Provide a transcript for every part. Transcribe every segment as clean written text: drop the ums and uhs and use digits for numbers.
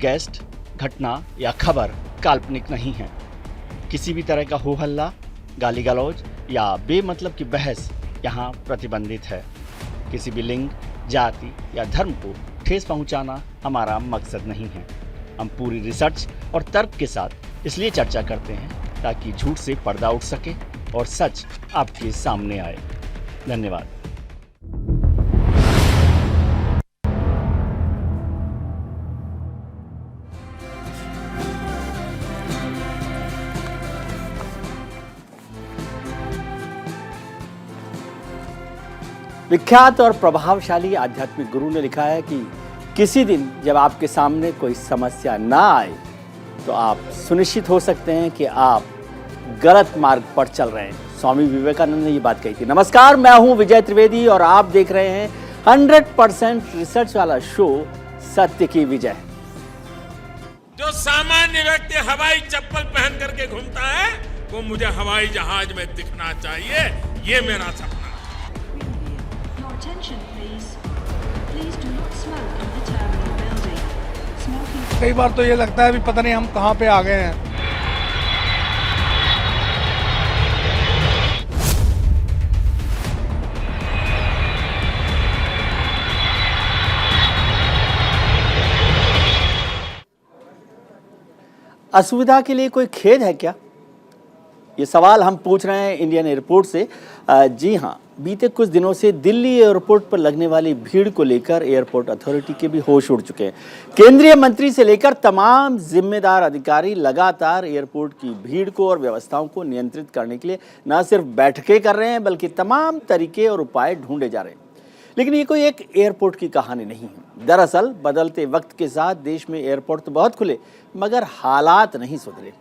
Guest, घटना या खबर काल्पनिक नहीं है। किसी भी तरह का हो हल्ला, गाली गलौज या बेमतलब की बहस यहाँ प्रतिबंधित है। किसी भी लिंग, जाति या धर्म को ठेस पहुँचाना हमारा मकसद नहीं है। हम पूरी रिसर्च और तर्क के साथ इसलिए चर्चा करते हैं ताकि झूठ से पर्दा उठ सके और सच आपके सामने आए। धन्यवाद। विख्यात और प्रभावशाली आध्यात्मिक गुरु ने लिखा है कि किसी दिन जब आपके सामने कोई समस्या ना आए तो आप सुनिश्चित हो सकते हैं कि आप गलत मार्ग पर चल रहे हैं। स्वामी विवेकानंद ने ये बात कही थी। नमस्कार, मैं हूं विजय त्रिवेदी और आप देख रहे हैं 100% रिसर्च वाला शो सत्य की विजय। जो सामान्य व्यक्ति हवाई चप्पल पहन करके घूमता है वो मुझे हवाई जहाज में दिखना चाहिए, ये मेरा सपना। कई बार तो ये लगता है अभी पता नहीं हम कहां पे आ गए हैं। असुविधा के लिए कोई खेद है क्या? ये सवाल हम पूछ रहे हैं इंडियन एयरपोर्ट से। जी हाँ, बीते कुछ दिनों से दिल्ली एयरपोर्ट पर लगने वाली भीड़ को लेकर एयरपोर्ट अथॉरिटी के भी होश उड़ चुके हैं। केंद्रीय मंत्री से लेकर तमाम जिम्मेदार अधिकारी लगातार एयरपोर्ट की भीड़ को और व्यवस्थाओं को नियंत्रित करने के लिए न सिर्फ बैठकें कर रहे हैं बल्कि तमाम तरीके और उपाय ढूंढे जा रहे हैं। लेकिन ये कोई एक एयरपोर्ट की कहानी नहीं है। दरअसल बदलते वक्त के साथ देश में एयरपोर्ट तो बहुत खुले मगर हालात नहीं सुधरे।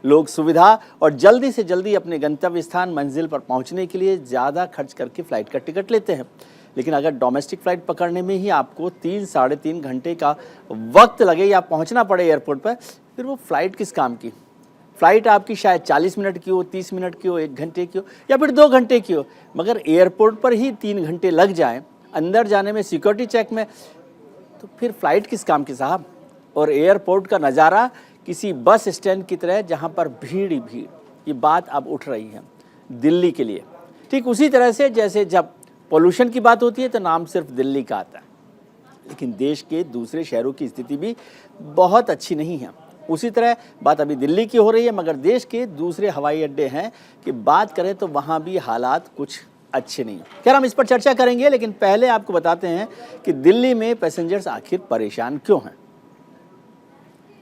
लोग सुविधा और जल्दी से जल्दी अपने गंतव्य स्थान मंजिल पर पहुंचने के लिए ज़्यादा खर्च करके फ़्लाइट का टिकट लेते हैं। लेकिन अगर डोमेस्टिक फ़्लाइट पकड़ने में ही आपको 3-3.5 घंटे का वक्त लगे या पहुंचना पड़े एयरपोर्ट पर, फिर वो फ़्लाइट किस काम की? फ़्लाइट आपकी शायद 40 मिनट की हो, 30 मिनट की हो, 1 घंटे की हो या फिर 2 घंटे की हो, मगर एयरपोर्ट पर ही 3 घंटे लग जाएँ अंदर जाने में, सिक्योरिटी चेक में, तो फिर फ़्लाइट किस काम की साहब? और एयरपोर्ट का नज़ारा किसी बस स्टैंड की तरह जहां पर भीड़ ही भीड़। ये बात अब उठ रही है दिल्ली के लिए। ठीक उसी तरह से जैसे जब पोल्यूशन की बात होती है तो नाम सिर्फ दिल्ली का आता है, लेकिन देश के दूसरे शहरों की स्थिति भी बहुत अच्छी नहीं है। उसी तरह बात अभी दिल्ली की हो रही है, मगर देश के दूसरे हवाई अड्डे हैं कि बात करें तो वहाँ भी हालात कुछ अच्छे नहीं। खैर, हम इस पर चर्चा करेंगे, लेकिन पहले आपको बताते हैं कि दिल्ली में पैसेंजर्स आखिर परेशान क्यों हैं।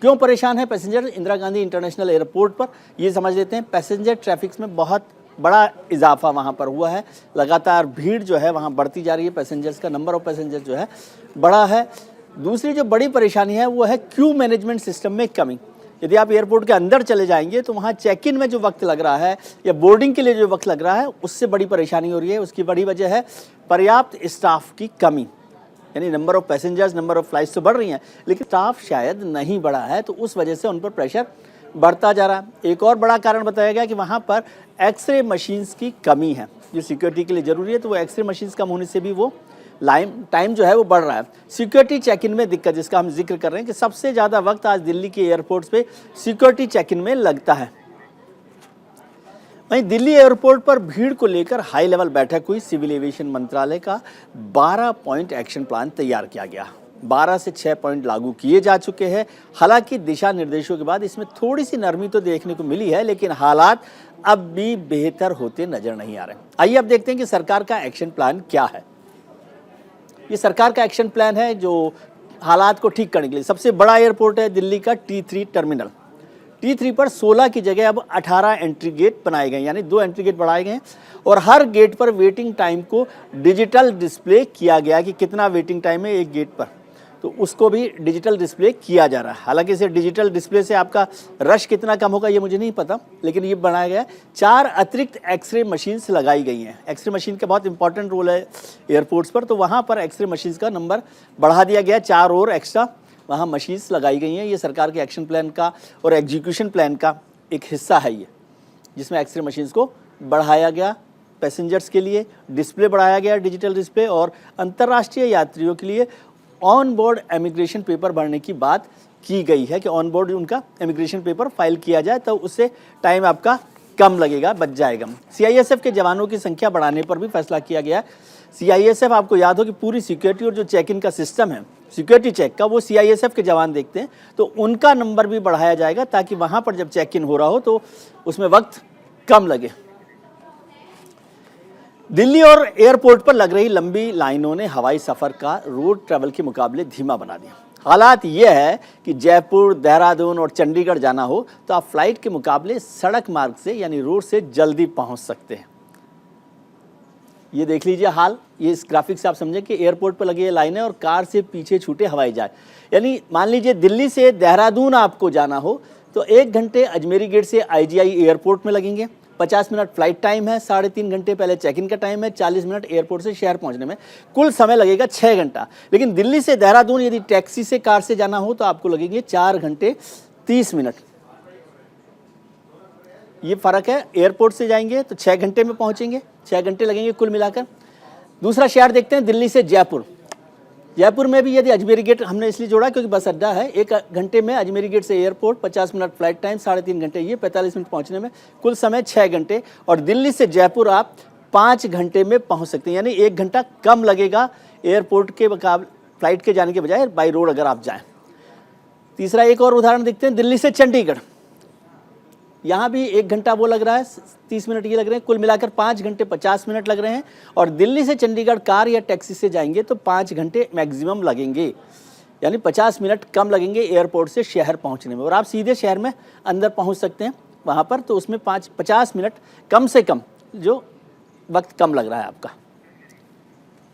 क्यों परेशान है passenger Indira Gandhi international airport पर, ये समझ लेते हैं। पैसेंजर ट्रैफिक में बहुत बड़ा इजाफा वहाँ पर हुआ है। लगातार भीड़ जो है वहाँ बढ़ती जा रही है। पैसेंजर्स का नंबर ऑफ पैसेंजर जो है बड़ा है। दूसरी जो बड़ी परेशानी है वो है क्यू मैनेजमेंट सिस्टम में कमी। यदि आप एयरपोर्ट के अंदर चले जाएंगे तो वहाँ चेक इन में जो वक्त लग रहा है या बोर्डिंग के लिए जो वक्त लग रहा है उससे बड़ी परेशानी हो रही है। उसकी बड़ी वजह है पर्याप्त स्टाफ की कमी। यानी number of passengers, number of flights तो बढ़ रही हैं, लेकिन स्टाफ शायद नहीं बढ़ा है, तो उस वजह से उन पर प्रेशर बढ़ता जा रहा है। एक और बड़ा कारण बताया गया कि वहाँ पर एक्सरे मशीन्स की कमी है जो सिक्योरिटी के लिए ज़रूरी है, तो वो एक्सरे मशीन्स कम होने से भी वो टाइम जो है वो बढ़ रहा है। सिक्योरिटी चेक इन में दिक्कत, जिसका हम जिक्र कर रहे हैं कि सबसे ज़्यादा वक्त आज दिल्ली के एयरपोर्ट्स पे सिक्योरिटी चेक इन में लगता है। वहीं दिल्ली एयरपोर्ट पर भीड़ को लेकर हाई लेवल बैठक हुई। सिविल एविएशन मंत्रालय का 12 पॉइंट एक्शन प्लान तैयार किया गया। 12 से 6 पॉइंट लागू किए जा चुके हैं। हालांकि दिशा निर्देशों के बाद इसमें थोड़ी सी नरमी तो देखने को मिली है, लेकिन हालात अब भी बेहतर होते नजर नहीं आ रहे। आइए अब देखते हैं कि सरकार का एक्शन प्लान क्या है। ये सरकार का एक्शन प्लान है जो हालात को ठीक करने के लिए। सबसे बड़ा एयरपोर्ट है दिल्ली का T3 टर्मिनल। T3 पर 16 की जगह अब 18 एंट्री गेट बनाए गए, यानी 2 एंट्री गेट बढ़ाए गए हैं और हर गेट पर वेटिंग टाइम को डिजिटल डिस्प्ले किया गया कि कितना वेटिंग टाइम है एक गेट पर, तो उसको भी डिजिटल डिस्प्ले किया जा रहा है। हालांकि इसे डिजिटल डिस्प्ले से आपका रश कितना कम होगा ये मुझे नहीं पता, लेकिन ये बनाया गया है। 4 अतिरिक्त एक्सरे मशीन्स लगाई गई हैं। एक्सरे मशीन का बहुत इंपॉर्टेंट रोल है एयरपोर्ट्स पर, तो वहाँ पर एक्सरे मशीन्स का नंबर बढ़ा दिया गया। 4 और एक्स्ट्रा वहाँ मशीन्स लगाई गई हैं। ये सरकार के एक्शन प्लान का और एग्जीक्यूशन प्लान का एक हिस्सा है ये, जिसमें एक्सरे मशीन्स को बढ़ाया गया। पैसेंजर्स के लिए डिस्प्ले बढ़ाया गया, डिजिटल डिस्प्ले, और अंतर्राष्ट्रीय यात्रियों के लिए ऑन बोर्ड इमिग्रेशन पेपर भरने की बात की गई है कि ऑन बोर्ड उनका इमिग्रेशन पेपर फाइल किया जाए, तो उससे टाइम आपका कम लगेगा, बच जाएगा। सीआईएसएफ के जवानों की संख्या बढ़ाने पर भी फैसला किया गया। सीआईएसएफ, आपको याद हो कि पूरी सिक्योरिटी और जो चेक इन का सिस्टम है सिक्योरिटी चेक का, वो सीआईएसएफ के जवान देखते हैं, तो उनका नंबर भी बढ़ाया जाएगा ताकि वहाँ पर जब चेक इन हो रहा हो तो उसमें वक्त कम लगे। दिल्ली और एयरपोर्ट पर लग रही लंबी लाइनों ने हवाई सफ़र का रोड ट्रैवल के मुकाबले धीमा बना दिया। हालात ये है कि जयपुर, देहरादून और चंडीगढ़ जाना हो तो आप फ्लाइट के मुकाबले सड़क मार्ग से यानी रोड से जल्दी पहुंच सकते हैं। ये देख लीजिए हाल, ये इस ग्राफिक से आप समझें कि एयरपोर्ट पर लगी लाइनें और कार से पीछे छूटे हवाई जहाज। यानी मान लीजिए दिल्ली से देहरादून आपको जाना हो तो 1 घंटे अजमेरी गेट से आईजीआई एयरपोर्ट में लगेंगे, 50 मिनट फ्लाइट टाइम है, 3.5 घंटे पहले चेक इन का टाइम है, 40 मिनट एयरपोर्ट से शहर पहुंचने में, कुल समय लगेगा 6 घंटा। लेकिन दिल्ली से देहरादून यदि टैक्सी से कार से जाना हो तो आपको लगेंगे 4 घंटे 30 मिनट। ये फ़र्क है, एयरपोर्ट से जाएंगे तो 6 घंटे में पहुंचेंगे, 6 घंटे लगेंगे कुल मिलाकर। दूसरा शहर देखते हैं दिल्ली से जयपुर। जयपुर में भी यदि अजमेरी गेट हमने इसलिए जोड़ा क्योंकि बस अड्डा है, 1 घंटे में अजमेरी गेट से एयरपोर्ट, 50 मिनट फ्लाइट टाइम, 3.5 घंटे ये, 45 मिनट पहुंचने में, कुल समय 6 घंटे। और दिल्ली से जयपुर आप 5 घंटे में पहुंच सकते हैं, यानी 1 घंटा कम लगेगा एयरपोर्ट के मुकाबले फ्लाइट के जाने के बजाय बाई रोड अगर आप जाएँ। तीसरा एक और उदाहरण देखते हैं दिल्ली से चंडीगढ़। यहाँ भी 1 घंटा वो लग रहा है, 30 मिनट ये लग रहे हैं, कुल मिलाकर 5 घंटे 50 मिनट लग रहे हैं। और दिल्ली से चंडीगढ़ कार या टैक्सी से जाएंगे तो 5 घंटे मैक्सिमम लगेंगे, यानी 50 मिनट कम लगेंगे एयरपोर्ट से शहर पहुँचने में। और आप सीधे शहर में अंदर पहुँच सकते हैं वहाँ पर, तो उसमें 50 मिनट कम से कम जो वक्त कम लग रहा है आपका।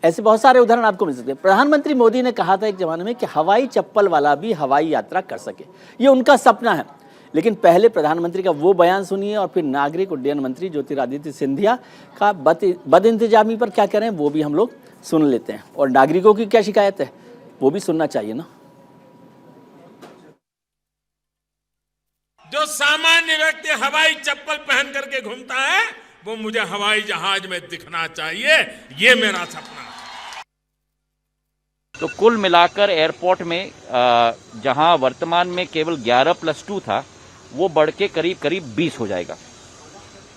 ऐसे बहुत सारे उदाहरण आपको मिल सकते हैं। प्रधानमंत्री मोदी ने कहा था एक ज़माने में कि हवाई चप्पल वाला भी हवाई यात्रा कर सके, ये उनका सपना है। लेकिन पहले प्रधानमंत्री का वो बयान सुनिए और फिर नागरिक उड्डयन मंत्री ज्योतिरादित्य सिंधिया का बदइंतजामी पर क्या कह रहे हैं वो भी हम लोग सुन लेते हैं। और नागरिकों की क्या शिकायत है वो भी सुनना चाहिए ना। जो सामान्य व्यक्ति हवाई चप्पल पहन करके घूमता है वो मुझे हवाई जहाज में दिखना चाहिए, ये मेरा सपना है। तो कुल मिलाकर एयरपोर्ट में जहां वर्तमान में केवल 11+2 था वो बढ़ के करीब करीब 20 हो जाएगा।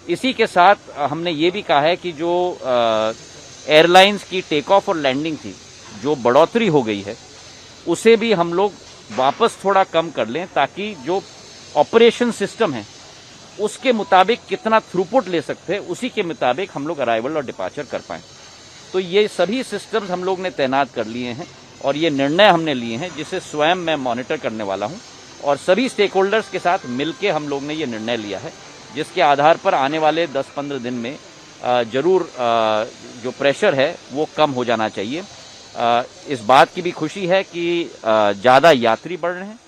इसी के साथ हमने ये भी कहा है कि जो एयरलाइंस की टेक ऑफ और लैंडिंग थी जो बढ़ोतरी हो गई है उसे भी हम लोग वापस थोड़ा कम कर लें ताकि जो ऑपरेशन सिस्टम है उसके मुताबिक कितना थ्रूपुट ले सकते हैं उसी के मुताबिक हम लोग अराइवल और डिपार्चर कर पाएँ। तो ये सभी सिस्टम्स हम लोग ने तैनात कर लिए हैं और ये निर्णय हमने लिए हैं जिसे स्वयं मैं मॉनिटर करने वाला हूं और सभी स्टेक होल्डर्स के साथ मिलके हम लोग ने ये निर्णय लिया है, जिसके आधार पर आने वाले 10-15 दिन में जरूर जो प्रेशर है वो कम हो जाना चाहिए। इस बात की भी खुशी है कि ज़्यादा यात्री बढ़ रहे हैं,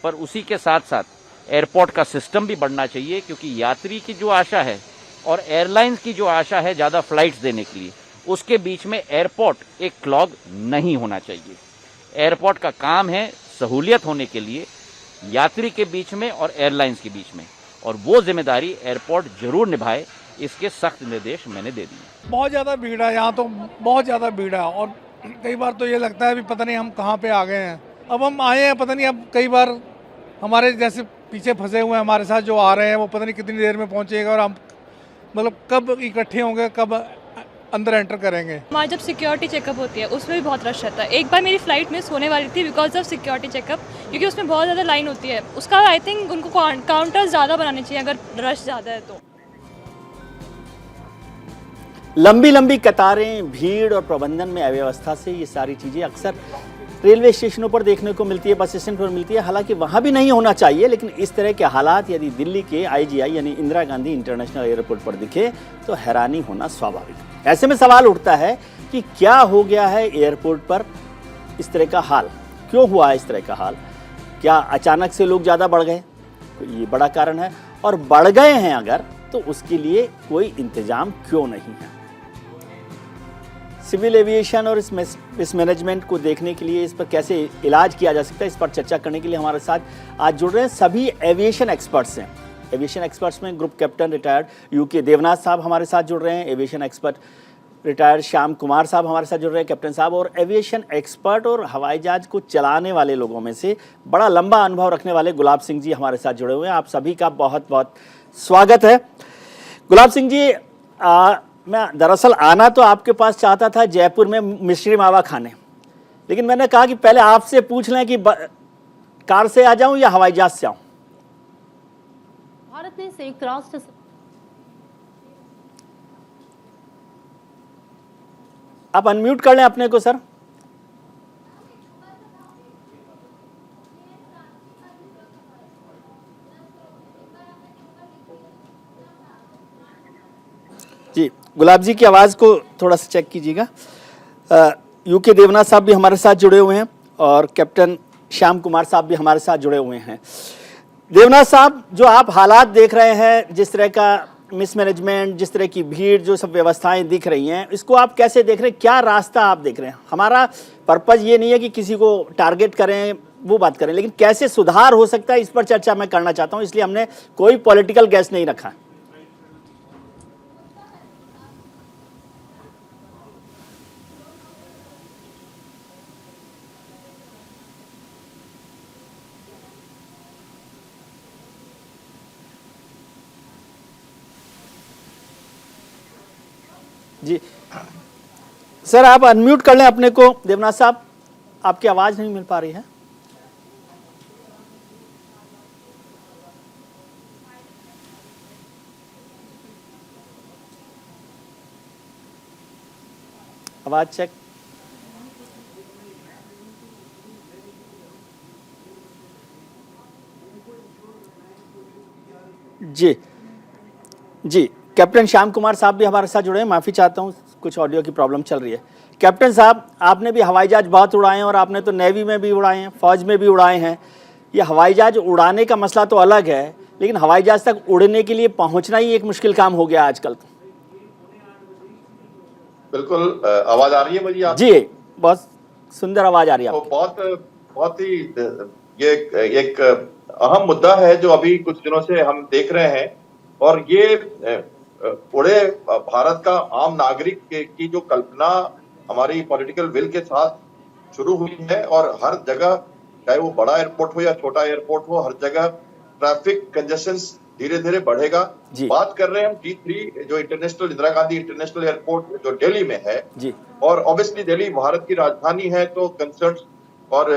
पर उसी के साथ साथ एयरपोर्ट का सिस्टम भी बढ़ना चाहिए, क्योंकि यात्री की जो आशा है और एयरलाइंस की जो आशा है ज़्यादा फ्लाइट्स देने के लिए, उसके बीच में एयरपोर्ट एक क्लॉग नहीं होना चाहिए। एयरपोर्ट का काम है सहूलियत होने के लिए यात्री के बीच में और एयरलाइंस के बीच में, और वो जिम्मेदारी एयरपोर्ट जरूर निभाए, इसके सख्त निर्देश मैंने दे दिए। बहुत ज़्यादा भीड़ है यहाँ, तो बहुत ज़्यादा भीड़ है और कई बार तो ये लगता है भी पता नहीं हम कहाँ पे आ गए हैं। अब हम आए हैं पता नहीं, अब कई बार हमारे जैसे पीछे फंसे हुए हैं हमारे साथ जो आ रहे हैं वो पता नहीं कितनी देर में पहुँचेगा और हम मतलब कब इकट्ठे होंगे, कब अंदर एंटर करेंगे। हमारी जब सिक्योरिटी चेकअप होती है उसमें भी बहुत रश रहता है। एक बार मेरी फ़्लाइट मिस होने वाली थी बिकॉज ऑफ सिक्योरिटी चेकअप, क्योंकि उसमें बहुत ज़्यादा लाइन होती है। उसका आई थिंक उनको काउंटर ज़्यादा बनाने चाहिए अगर रश ज़्यादा है तो। लंबी लंबी कतारें, भीड़ और प्रबंधन में अव्यवस्था से ये सारी चीज़ें अक्सर रेलवे स्टेशनों पर देखने को मिलती है, बस स्टैंड पर मिलती है। हालांकि वहाँ भी नहीं होना चाहिए, लेकिन इस तरह के हालात यदि दिल्ली के आईजीआई यानी इंदिरा गांधी इंटरनेशनल एयरपोर्ट पर दिखे तो हैरानी होना स्वाभाविक है। ऐसे में सवाल उठता है कि क्या हो गया है एयरपोर्ट पर इस तरह का हाल, क्यों हुआ है इस तरह का हाल? क्या अचानक से लोग ज़्यादा बढ़ गए? ये बड़ा कारण है। और बढ़ गए हैं अगर, तो उसके लिए कोई इंतजाम क्यों नहीं है? सिविल एविएशन और इस मैनेजमेंट को देखने के लिए, इस पर कैसे इलाज किया जा सकता है, इस पर चर्चा करने के लिए हमारे साथ आज जुड़ रहे हैं सभी एविएशन एक्सपर्ट्स हैं। एविएशन एक्सपर्ट्स में group captain retired UK Devnath साहब हमारे साथ जुड़ रहे हैं, aviation expert retired Shyam Kumar साहब हमारे साथ जुड़ रहे हैं, कैप्टन साहब, और एविएशन एक्सपर्ट और हवाई जहाज को चलाने वाले लोगों में से बड़ा लंबा अनुभव रखने वाले गुलाब सिंह जी हमारे साथ जुड़े हुए हैं। आप सभी का बहुत बहुत स्वागत है। गुलाब सिंह जी, मैं दरअसल आना तो आपके पास चाहता था जयपुर में मिश्री मावा खाने, लेकिन मैंने कहा कि पहले आपसे पूछ लें कि कार से आ जाऊं या हवाई जहाज से आऊं। भारत ने संयुक्त राष्ट्र आप अनम्यूट कर लें अपने को सर। जी, गुलाब जी की आवाज को थोड़ा सा चेक कीजिएगा। यूके देवनाथ साहब भी हमारे साथ जुड़े हुए हैं और कैप्टन श्याम कुमार साहब भी हमारे साथ जुड़े हुए हैं। देवनाथ साहब, जो आप हालात देख रहे हैं, जिस तरह का मिसमैनेजमेंट, जिस तरह की भीड़, जो सब व्यवस्थाएं दिख रही हैं, इसको आप कैसे देख रहे हैं? क्या रास्ता आप देख रहे हैं? हमारा पर्पज ये नहीं है कि किसी को टारगेट करें, वो बात करें, लेकिन कैसे सुधार हो सकता है इस पर चर्चा मैं करना चाहता हूं, इसलिए हमने कोई पॉलिटिकल गैस नहीं रखा। जी सर, आप अनम्यूट कर लें अपने को। देवनाथ साहब, आपकी आवाज नहीं मिल पा रही है। आवाज चेक। जी जी, कैप्टन श्याम कुमार साहब भी हमारे साथ जुड़े हैं। माफ़ी चाहता हूं, कुछ ऑडियो की प्रॉब्लम चल रही है। कैप्टन साहब, आपने भी हवाई जहाज बहुत उड़ाए हैं और आपने तो नेवी में भी उड़ाए हैं, फौज में भी उड़ाए हैं। ये हवाई जहाज उड़ाने का मसला तो अलग है, लेकिन हवाई जहाज तक उड़ने के लिए पहुंचना ही एक मुश्किल काम हो गया आजकल। तो बिल्कुल, आवाज आ रही है मुझे आप? जी, बहुत सुंदर आवाज आ रही है। तो बहुत ही ये एक अहम मुद्दा है जो अभी कुछ दिनों से हम देख रहे हैं, और ये पूरे भारत का आम नागरिक की जो कल्पना हमारी पॉलिटिकल विल के साथ शुरू हुई है, और हर जगह, चाहे वो बड़ा एयरपोर्ट हो या छोटा एयरपोर्ट हो, हर जगह ट्रैफिक कंजेशन धीरे धीरे बढ़ेगा। बात कर रहे हैं हम T3 जो international Indira Gandhi international airport जो दिल्ली में है जी। और ऑब्वियसली दिल्ली भारत की राजधानी है, तो कंसर्न और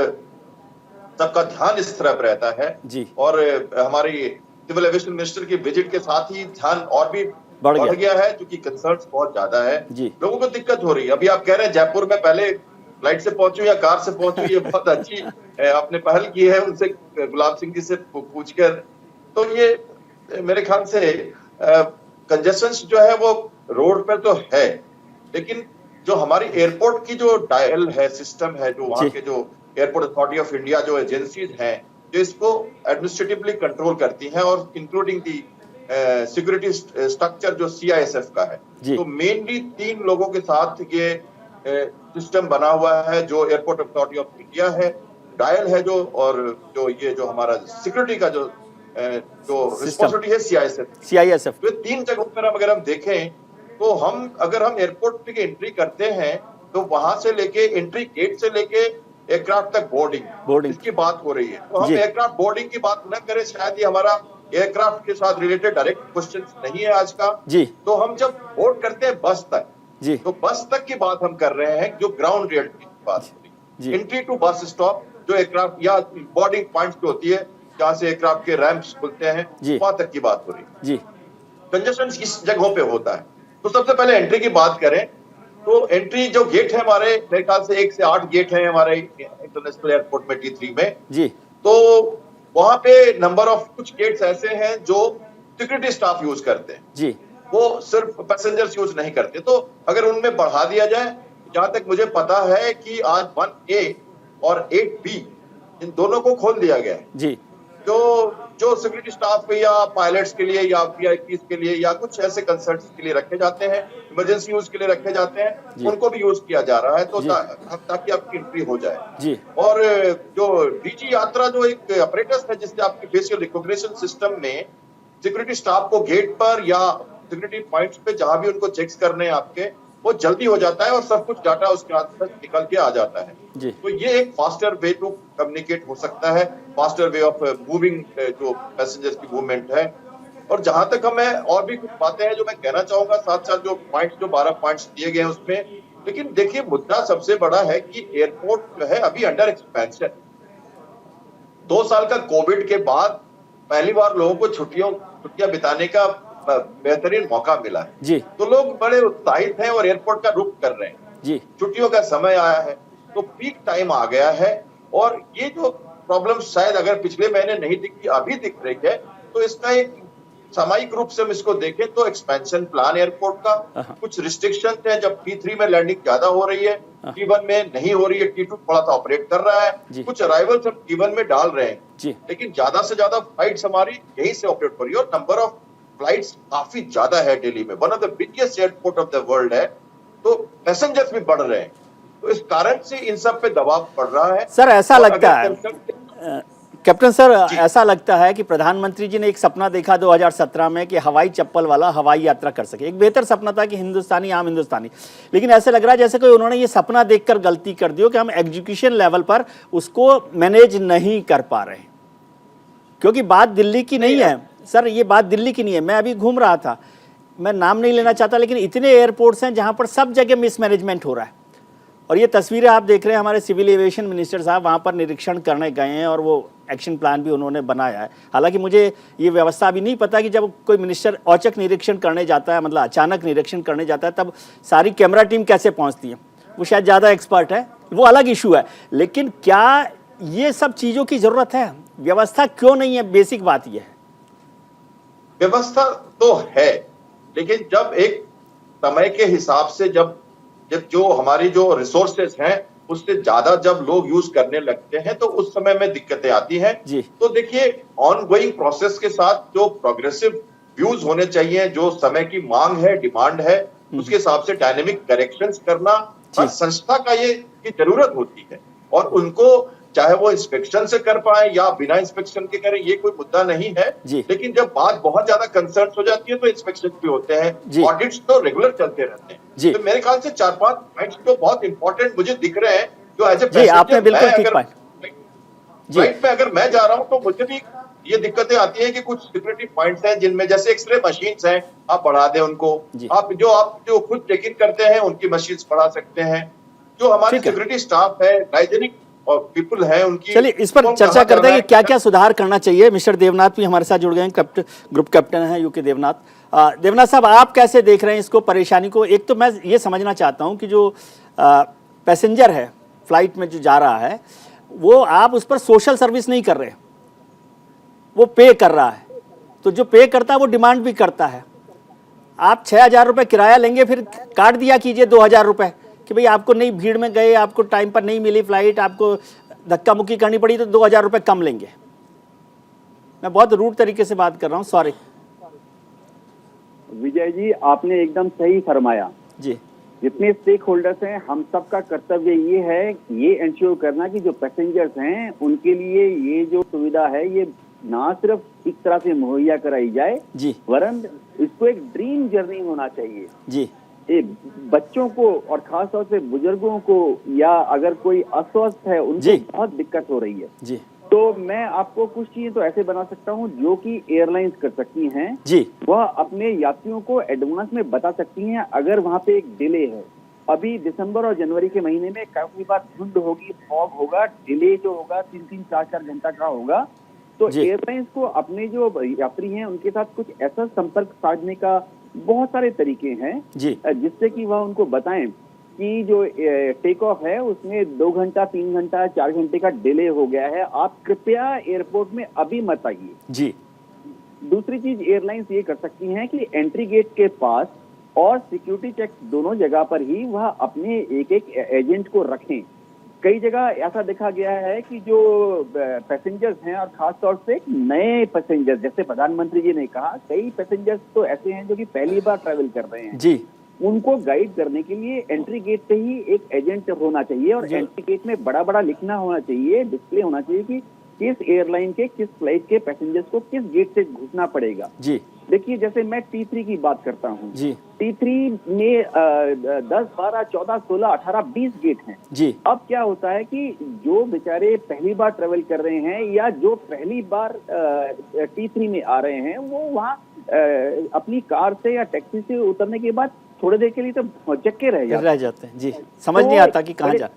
सबका ध्यान इस तरफ रहता है जी। और हमारी सिविल एविएशन मिनिस्टर की विजिट के साथ ही ध्यान और भी बढ़ गया है, क्योंकि कंसर्न्स बहुत ज्यादा है, लोगों को दिक्कत हो रही है। अभी आप कह रहे हैं जयपुर में पहले फ्लाइट से पहुंचूं या कार से पहुंचूं, ये बहुत अच्छी आपने पहल की है उनसे, गुलाब सिंह जी से पूछकर। तो ये मेरे ख्याल से कंजेशन जो है वो रोड पर तो है, लेकिन जो हमारी एयरपोर्ट की जो डायल है, सिस्टम है, जो वहाँ के जो एयरपोर्ट अथॉरिटी ऑफ इंडिया जो एजेंसीज हैं, जो इसको एडमिनिस्ट्रेटिवली कंट्रोल करती हैं, और इंक्लूडिंग दी सिक्योरिटी स्ट्रक्चर जो CISF का है, तो मेनली 3 लोगों के साथ ये सिस्टम बना हुआ है, जो एयरपोर्ट अथॉरिटी ऑफ इंडिया है, डायल है जो, और जो ये जो हमारा सिक्योरिटी का जो रिस्पॉन्सिबिलिटी है CISF। तो 3 जगहों पर अगर हम देखें, तो अगर हम एयरपोर्ट की एंट्री करते हैं, तो वहां से लेके एंट्री गेट से लेके एयरक्राफ्ट तक बोर्डिंग इसकी बात हो रही है। तो हम एयरक्राफ्ट बोर्डिंग की बात न करें, शायद ये हमारा एयरक्राफ्ट के साथ रिलेटेड डायरेक्ट क्वेश्चन नहीं है आज का जी। तो हम जब बोर्ड करते हैं बस तक जी, तो बस तक की बात हम कर रहे हैं, जो ग्राउंड रियलिटी की बात हो रही है। एंट्री टू बस स्टॉप जो एयरक्राफ्ट या बोर्डिंग पॉइंट्स पे होती है, जहाँ से एयरक्राफ्ट के रैंप्स खुलते हैं, वहां तक की बात हो रही है जी। कंजेशन इस जगहों पे होता है। तो सबसे पहले एंट्री की बात करें, तो एंट्री जो गेट है हमारे, मेरे ख्याल से 1 से 8 गेट हैं हमारे इंटरनेशनल एयरपोर्ट में T3 में जी। तो वहां पे नंबर ऑफ कुछ गेट्स ऐसे हैं जो सिक्योरिटी स्टाफ यूज करते हैं जी, वो सिर्फ पैसेंजर्स यूज नहीं करते। तो अगर उनमें बढ़ा दिया जाए, जहां तक मुझे पता है कि आज 1A और 8B इन दोनों को खोल दिया गया है जी। जो सिक्योरिटी स्टाफ या पायलट्स के लिए या VIPs के लिए या कुछ ऐसे कंसर्ट्स के लिए रखे जाते हैं, इमरजेंसी यूज के लिए रखे जाते हैं, उनको भी यूज किया जा रहा है, तो ताकि आपकी एंट्री हो जाए जी। और जो DG यात्रा जो एक अपरेटस है, जिससे आपकी फेशियल रिकॉग्निशन सिस्टम में सिक्योरिटी स्टाफ को गेट पर या सिक्योरिटी पॉइंट्स पे जहां भी उनको चेक्स करने हैं आपके, वो जल्दी हो जाता है और सब कुछ डाटा उसके हाथ से निकल के आ जाता है। जी। तो ये एक फास्टर वे टू कम्युनिकेट हो सकता है, फास्टर वे ऑफ मूविंग जो पैसेंजर्स की मूवमेंट है। और जहां तक हमें और भी कुछ बातें हैं जो मैं कहना चाहूंगा, साथ साथ जो पॉइंट्स, जो 12 पॉइंट्स दिए गए हैं उसमें, लेकिन देखिए मुद्दा सबसे बड़ा है कि एयरपोर्ट जो है अभी अंडर एक्सपेंशन। 2 साल का कोविड के बाद पहली बार लोगों को छुट्टियां बिताने का बेहतरीन मौका मिला है। जी तो लोग बड़े उत्साहित हैं और एयरपोर्ट का रुख कर रहे हैं। जी छुट्टियों का समय आया है, तो पीक टाइम आ गया है, और ये जो प्रॉब्लम शायद अगर पिछले महीने नहीं दिखी, अभी दिख रही है, तो इसका एक सामयिक रूप से हम इसको देखें तो एक्सपेंशन प्लान एयरपोर्ट का, कुछ रिस्ट्रिक्शंस हैं। जब T3 में लैंडिंग ज्यादा हो रही है, T1 में नहीं हो रही है, T2 थोड़ा सा ऑपरेट कर रहा है, कुछ अराइवल्स हम T1 में डाल रहे हैं, लेकिन ज्यादा से ज्यादा फ्लाइट्स हमारी यहीं से ऑपरेट हो रही है, और नंबर ऑफ फ्लाइट्स काफी ज्यादा है दिल्ली में, one of the biggest airport of the world है, तो पैसेंजर्स भी बढ़ रहे हैं, तो इस कारण से इन सब पे दबाव पड़ रहा है। सर ऐसा लगता है कैप्टन सर, ऐसा लगता है कि प्रधानमंत्री जी ने एक सपना देखा 2017 में कि हवाई चप्पल वाला हवाई यात्रा कर सके। एक बेहतर सपना था कि हिंदुस्तानी आम हिंदुस्तानी, लेकिन ऐसे लग रहा है जैसे कोई उन्होंने ये सपना देखकर गलती कर दी हो कि हम एग्जीक्यूशन लेवल पर उसको मैनेज नहीं कर पा रहे हैं। क्योंकि बात दिल्ली की नहीं है सर, ये बात दिल्ली की नहीं है। मैं अभी घूम रहा था, मैं नाम नहीं लेना चाहता, लेकिन इतने एयरपोर्ट्स हैं जहाँ पर सब जगह मिसमैनेजमेंट हो रहा है। और ये तस्वीरें आप देख रहे हैं, हमारे सिविल एविएशन मिनिस्टर साहब वहाँ पर निरीक्षण करने गए हैं और वो एक्शन प्लान भी उन्होंने बनाया है। हालांकि मुझे ये व्यवस्था अभी नहीं पता कि जब कोई मिनिस्टर औचक निरीक्षण करने जाता है, मतलब अचानक निरीक्षण करने जाता है, तब सारी कैमरा टीम कैसे पहुँचती है, वो शायद ज़्यादा एक्सपर्ट है, वो अलग इशू है। लेकिन क्या ये सब चीज़ों की ज़रूरत है? व्यवस्था क्यों नहीं है? बेसिक बात ये है। व्यवस्था तो है, लेकिन जब एक समय के हिसाब से जब जो हमारी जो रिसोर्सेज हैं उससे ज्यादा जब लोग यूज करने लगते हैं, तो उस समय में दिक्कतें आती हैं। तो देखिए, ऑनगोइंग प्रोसेस के साथ जो प्रोग्रेसिव व्यूज होने चाहिए, जो समय की मांग है, डिमांड है, उसके हिसाब से डायनेमिक करेक्शंस करना हर संस्था का ये की जरूरत होती है। और उनको चाहे वो इंस्पेक्शन से कर पाए या बिना इंस्पेक्शन के करें, ये कोई मुद्दा नहीं है। लेकिन जब बात बहुत ज्यादा कंसर्न हो जाती है तो इंस्पेक्शन भी होते हैं, ऑडिट्स तो रेगुलर चलते रहते हैं। तो मेरे ख्याल से 4-5 पॉइंट्स तो बहुत इंपॉर्टेंट मुझे दिख रहे हैं, जो एज ए पैसेंजर फ्लाइट में अगर मैं जा रहा हूँ तो मुझे भी ये दिक्कतें आती है कि कुछ सिक्योरिटी पॉइंट्स हैं जिनमें, जैसे एक्सरे मशीन्स हैं, आप बढ़ा दें उनको, आप जो खुद चेक इन करते हैं उनकी मशीन्स बढ़ा सकते हैं, जो हमारे सिक्योरिटी स्टाफ है, हाइजीनिक और पीपल है उनकी। चलिए इस पर चर्चा करते हैं कि क्या क्या सुधार करना चाहिए। मिस्टर देवनाथ भी हमारे साथ जुड़ गए हैं, ग्रुप कैप्टन हैं यूके देवनाथ। देवनाथ साहब, आप कैसे देख रहे हैं इसको, परेशानी को? एक तो मैं ये समझना चाहता हूं कि जो पैसेंजर है फ्लाइट में जो जा रहा है, वो आप उस पर सोशल सर्विस नहीं कर रहे, वो पे कर रहा है, तो जो पे करता है वो डिमांड भी करता है। आप 6,000 रुपये किराया लेंगे, फिर काट दिया कीजिए 2,000 रुपये कि भाई आपको नहीं, भीड़ में गए, आपको टाइम पर नहीं मिली फ्लाइट, आपको धक्का मुक्की करनी पड़ी, तो 2,000 रुपये कम लेंगे। मैं बहुत रूड तरीके से बात कर रहा हूँ, सॉरी। विजय जी, आपने एकदम सही फरमाया जी। जितने स्टेक होल्डर्स हैं, हम सबका कर्तव्य ये है, ये इंश्योर करना कि जो पैसेंजर्स हैं उनके लिए ये जो सुविधा है ये ना सिर्फ इस तरह से मुहैया कराई जाए जी, वरन इसको एक ड्रीम जर्नी होना चाहिए जी। बच्चों को और खास तौर से बुजुर्गों को, या अगर कोई अस्वस्थ है उनको बहुत दिक्कत हो रही है जी, तो मैं आपको कुछ चीजें तो ऐसे बना सकता हूं जो कि एयरलाइंस कर सकती हैं जी। वह अपने यात्रियों को एडवांस में बता सकती हैं अगर वहां पे एक डिले है। अभी दिसंबर और जनवरी के महीने में काफी बार धुंध होगी, फॉग होगा, डिले जो होगा 3-3, 4-4 घंटा का होगा, तो एयरलाइंस को अपने जो यात्री हैं उनके साथ कुछ ऐसा संपर्क साधने का बहुत सारे तरीके हैं जिससे कि वह उनको बताएं कि जो टेक ऑफ है उसमें 2 घंटा, 3 घंटा, 4 घंटे का डिले हो गया है, आप कृपया एयरपोर्ट में अभी मत आइए जी। दूसरी चीज एयरलाइंस ये कर सकती हैं कि एंट्री गेट के पास और सिक्योरिटी चेक दोनों जगह पर ही वह अपने एक एजेंट को रखें। कई जगह ऐसा देखा गया है कि जो पैसेंजर्स हैं और खास तौर से नए पैसेंजर्स, जैसे प्रधानमंत्री जी ने कहा, कई पैसेंजर्स तो ऐसे हैं जो कि पहली बार ट्रैवल कर रहे हैं जी, उनको गाइड करने के लिए एंट्री गेट पे ही एक एजेंट होना चाहिए और एंट्री गेट में बड़ा बड़ा लिखना होना चाहिए, डिस्प्ले होना चाहिए कि किस एयरलाइन के किस फ्लाइट के पैसेंजर्स को किस गेट से घुसना पड़ेगा। जी देखिए, जैसे मैं T3 की बात करता हूँ, जी T3 में 10, 12, 14, 16, 18, 20 गेट हैं। जी अब क्या होता है कि जो बेचारे पहली बार ट्रेवल कर रहे हैं या जो पहली बार T3 में आ रहे हैं, वो वहाँ अपनी कार से या टैक्सी से उतरने के बाद थोड़ी देर के लिए तो चक्के रह जाते हैं। जी, समझ नहीं आता कि कहाँ जा।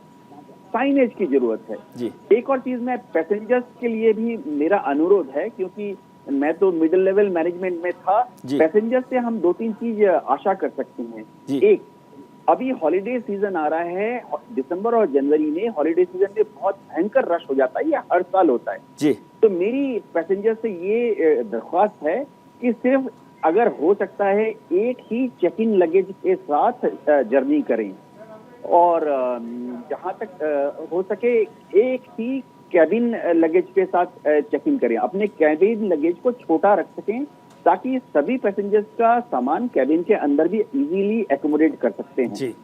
साइनेज की जरूरत है। जी एक और चीज मैं पैसेंजर्स के लिए भी मेरा अनुरोध है, क्योंकि मैं तो मिडिल लेवल मैनेजमेंट में था, पैसेंजर से हम 2-3 चीज आशा कर सकते हैं। एक, अभी हॉलिडे सीजन आ रहा है, दिसंबर और जनवरी में हॉलिडे सीजन में बहुत भयंकर रश हो जाता है, ये हर साल होता है जी। तो मेरी पैसेंजर से ये दरख्वास्त है कि सिर्फ अगर हो सकता है एक ही चेक इन लगेज के साथ जर्नी करें, और जहां तक हो सके एक ही कैबिन लगेज के साथ चेक इन करें। अपने कैबिन लगेज को छोटा रख सकें ताकि सभी पैसेंजर्स का सामान कैबिन के अंदर भी इजीली एकोमोडेट कर सकते हैं। जी।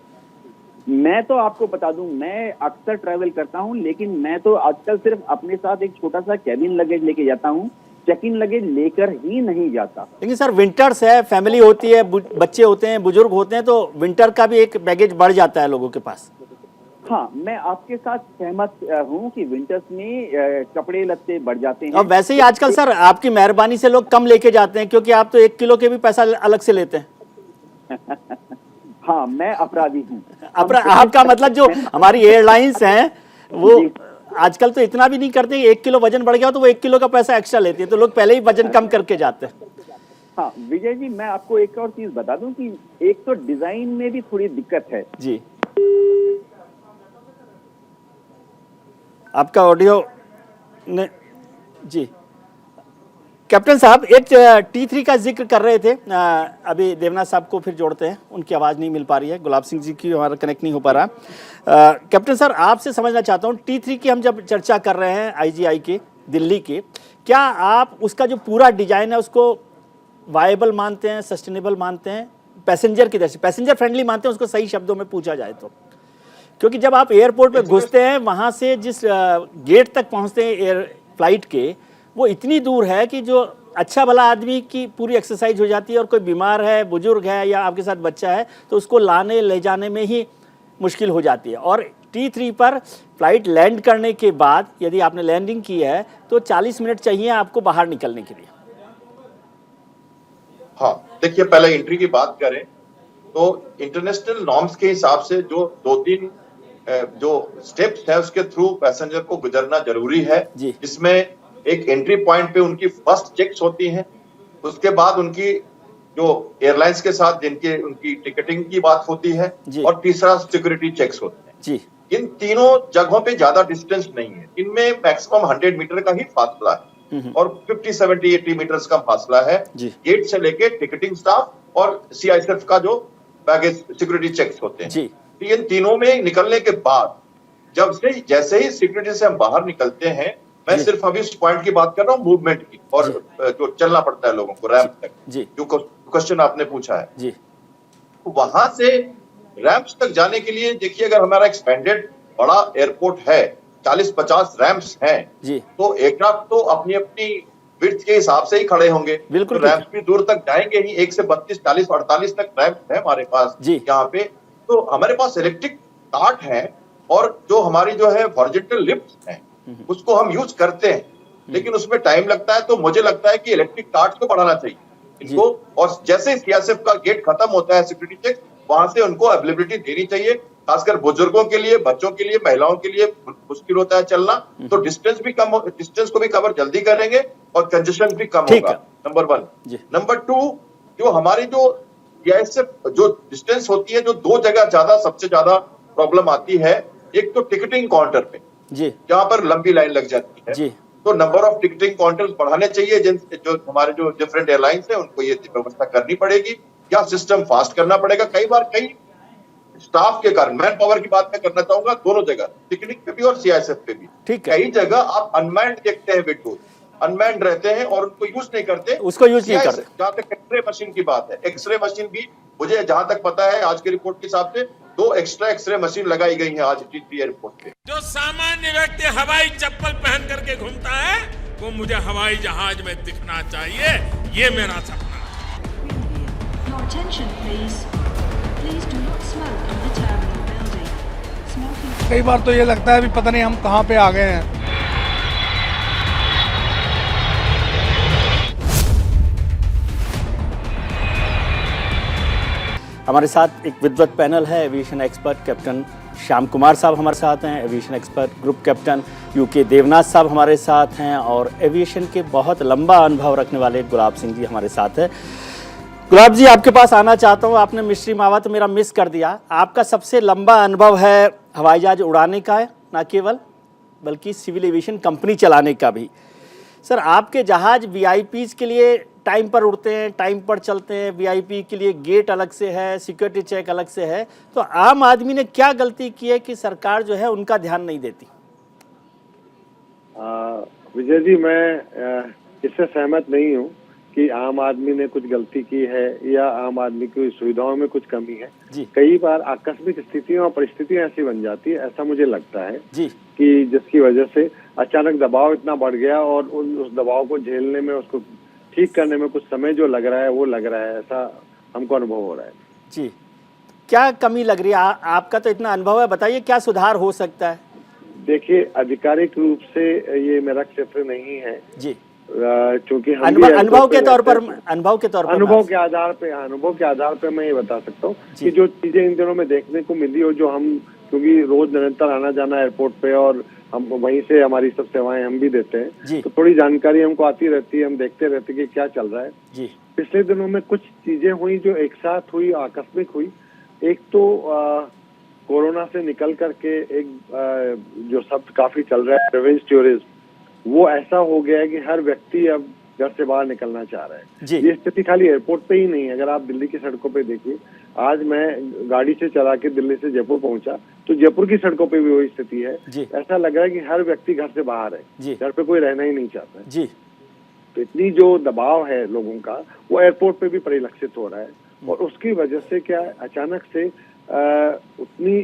मैं तो आपको बता दूं, मैं अक्सर ट्रैवल करता हूं, लेकिन मैं तो आजकल सिर्फ अपने साथ एक छोटा सा कैबिन लगेज लेके जाता हूं, चेक इन लगेज लेकर ही नहीं जाता। लेकिन सर विंटर्स है, फैमिली होती है, बच्चे होते हैं, बुजुर्ग होते हैं, तो विंटर का भी एक बैगेज बढ़ जाता है लोगों के पास। हाँ, मैं आपके साथ सहमत हूँ कि विंटर्स में कपड़े लत्ते बढ़ जाते हैं। और वैसे ही आजकल सर आपकी मेहरबानी से लोग कम लेके जाते हैं, क्योंकि आप तो 1 किलो के भी पैसा अलग से लेते हैं। हाँ, मैं अपराधी हूँ। आपका मतलब जो हमारी एयरलाइंस हैं वो आजकल तो इतना भी नहीं करते। 1 किलो वजन बढ़ गया तो वो 1 किलो का पैसा एक्स्ट्रा लेती है, तो लोग पहले ही वजन कम करके जाते हैं। हाँ विजय जी, मैं आपको एक और चीज बता दूं कि एक तो डिजाइन में भी थोड़ी दिक्कत है। जी, आपका ऑडियो ने जी कैप्टन साहब एक T3 का जिक्र कर रहे थे, अभी देवनाथ साहब को फिर जोड़ते हैं, उनकी आवाज़ नहीं मिल पा रही है, गुलाब सिंह जी की हमारा कनेक्ट नहीं हो पा रहा। कैप्टन सर, आपसे समझना चाहता हूँ, T3 की हम जब चर्चा कर रहे हैं IGI के दिल्ली के, क्या आप उसका जो पूरा डिजाइन है उसको वायबल मानते हैं, सस्टेनेबल मानते हैं, पैसेंजर की दृष्टि, पैसेंजर फ्रेंडली मानते हैं उसको सही शब्दों में पूछा जाए तो? क्योंकि जब आप एयरपोर्ट पे घुसते हैं, वहाँ से जिस गेट तक पहुँचते हैं एयर फ्लाइट के, वो इतनी दूर है कि जो अच्छा भला आदमी की पूरी एक्सरसाइज हो जाती है, और कोई बीमार है, बुजुर्ग है या आपके साथ बच्चा है तो उसको लाने ले जाने में ही मुश्किल हो जाती है। और T3 पर फ्लाइट लैंड करने के बाद यदि आपने लैंडिंग की है तो 40 मिनट चाहिए आपको बाहर निकलने के लिए। हाँ, देखिए, पहले एंट्री की बात करें तो इंटरनेशनल नॉर्म्स के हिसाब से जो 2-3 जो स्टेप्स है उसके थ्रू पैसेंजर को गुजरना जरूरी है, जिसमें एक एंट्री पॉइंट पे उनकी फर्स्ट चेक्स होती हैं, उसके बाद उनकी जो एयरलाइंस के साथ उनकी टिकटिंग की बात होती है, और तीसरा सिक्योरिटी चेक्स होते हैं। जी। इन तीनों जगहों पे ज्यादा डिस्टेंस नहीं है, इनमें मैक्सिमम 100 मीटर का ही फासला है और 50, 70, 80 मीटर्स का फासला है गेट से लेके टिकटिंग स्टाफ और CISF का जो बैगेज सिक्योरिटी चेक्स होते हैं। इन तीनों में निकलने के बाद जैसे ही सिक्योरिटी से हम बाहर निकलते हैं, मैं सिर्फ अभी उस पॉइंट की बात कर रहा हूँ मूवमेंट की, और जो चलना पड़ता है लोगों को रैंप तक, जो क्वेश्चन आपने पूछा है, वहां से रैंप्स तक जाने के लिए देखिए, अगर हमारा एक्सपेंडेड बड़ा एयरपोर्ट है, 40-50 रैंप्स हैं, तो एयरक्राफ्ट तो अपनी अपनी विड्थ के हिसाब से ही खड़े होंगे, तो रैंप्स भी दूर तक जाएंगे ही। 1 से 32, 40, 48 तक रैंप है हमारे पास यहाँ पे। तो हमारे पास इलेक्ट्रिक कार्ट है, और जो हमारी जो है हॉरिजॉन्टल लिफ्ट है उसको हम यूज करते हैं, लेकिन उसमें टाइम लगता है। तो मुझे लगता है कि इलेक्ट्रिक कार्ट को बढ़ाना चाहिए इनको, और जैसे CISF का गेट खत्म होता है सिक्योरिटी चेक, वहां से उनको अवेलेबिलिटी देनी चाहिए, खासकर बुजुर्गों के लिए, बच्चों के लिए, महिलाओं के लिए मुश्किल होता है चलना, तो डिस्टेंस को भी कवर जल्दी करेंगे और कंजेशन भी कम होगा। नंबर 1। नंबर 2, जो हमारी जो CISF जो डिस्टेंस होती है, जो 2 जगह सबसे ज्यादा प्रॉब्लम आती है, एक तो टिकटिंग काउंटर पे जहाँ पर लंबी लाइन लग जाती है, तो नंबर ऑफ टिकटिंग काउंटर्स बढ़ाने चाहिए, जो हमारे जो डिफरेंट एयरलाइंस है उनको ये व्यवस्था करनी पड़ेगी, या सिस्टम फास्ट करना पड़ेगा। कई बार कई स्टाफ के कारण, मैन पावर की बात मैं करना चाहूंगा, दोनों जगह टिकटिंग पे भी और CISF पे भी, कई जगह आप अनमैन्ड देखते हैं, विंडोज अनमैन्ड रहते हैं और उनको यूज नहीं करते, उसको यूज नहीं करते। जहाँ तक एक्सरे मशीन की बात है, एक्सरे मशीन भी मुझे जहां तक पता है आज की रिपोर्ट के हिसाब से 2 एक्स्ट्रा एक्सरे मशीन लगाई गई है आज टीटी एयरपोर्ट पे। जो सामान्य व्यक्ति हवाई चप्पल पहन करके घूमता है वो मुझे हवाई जहाज में दिखना चाहिए, ये मेरा सपना है। Your attention, please. Please do not smoke in the terminal building. Smoking. कई बार तो ये लगता है भी पता नहीं हम कहाँ पे आ गए हैं। हमारे साथ एक विद्वत पैनल है। Aviation expert captain Shyam Kumar साहब हमारे साथ हैं, aviation expert group captain UK Devnath साहब हमारे साथ हैं, और एविएशन के बहुत लंबा अनुभव रखने वाले गुलाब सिंह जी हमारे साथ है। गुलाब जी, आपके पास आना चाहता हूँ। आपने मिस्ट्री मावा तो मेरा मिस कर दिया। आपका सबसे लंबा अनुभव है हवाई जहाज उड़ाने का, है ना केवल बल्कि सिविल एविएशन कंपनी चलाने का भी। सर, आपके जहाज वीआईपीज के लिए टाइम पर उड़ते हैं, टाइम पर चलते हैं, वीआईपी के लिए गेट अलग से है, सिक्योरिटी चेक अलग से है, तो आम आदमी ने क्या गलती की है कि सरकार जो है उनका ध्यान नहीं देती? विजय जी, मैं इससे सहमत नहीं हूँ कि आम आदमी ने कुछ गलती की है या आम आदमी की सुविधाओं में कुछ कमी है जी। कई बार आकस्मिक स्थितियां और परिस्थितियां ऐसी बन जाती है, ऐसा मुझे लगता है जी, कि जिसकी वजह से अचानक दबाव इतना बढ़ गया और उस दबाव को झेलने में, उसको ठीक करने में कुछ समय जो लग रहा है वो लग रहा है, ऐसा हमको अनुभव हो रहा है। जी, क्या कमी लग रही है? आपका तो इतना अनुभव है, बताइए क्या सुधार हो सकता है? देखिए, आधिकारिक रूप से ये मेरा क्षेत्र नहीं है जी, क्योंकि अनुभव के तौर पर अनुभव के आधार पे मैं ये बता सकता हूँ कि जो चीजें इन दिनों में देखने को मिली और जो हम, क्योंकि रोज निरंतर आना जाना एयरपोर्ट पे और हम वहीं से हमारी सब सेवाएं हम भी देते हैं, तो थोड़ी जानकारी हमको आती रहती है, हम देखते रहते हैं कि क्या चल रहा है जी। पिछले दिनों में कुछ चीजें हुई जो एक साथ हुई, आकस्मिक हुई। एक तो कोरोना से निकल करके एक जो शब्द काफी चल रहा है, रिवेंज टूरिज्म, वो ऐसा हो गया है कि हर व्यक्ति अब घर से बाहर निकलना चाह रहा है। ये स्थिति खाली एयरपोर्ट पे ही नहीं है, अगर आप दिल्ली की सड़कों पे देखिए, आज मैं गाड़ी से चला के दिल्ली से जयपुर पहुंचा तो जयपुर की सड़कों पे भी वही स्थिति है। ऐसा लग रहा है कि हर व्यक्ति घर से बाहर है, घर पे कोई रहना ही नहीं चाहता है जी। तो इतनी जो दबाव है लोगों का, वो एयरपोर्ट पे भी परिलक्षित हो रहा है, और उसकी वजह से क्या अचानक से उतनी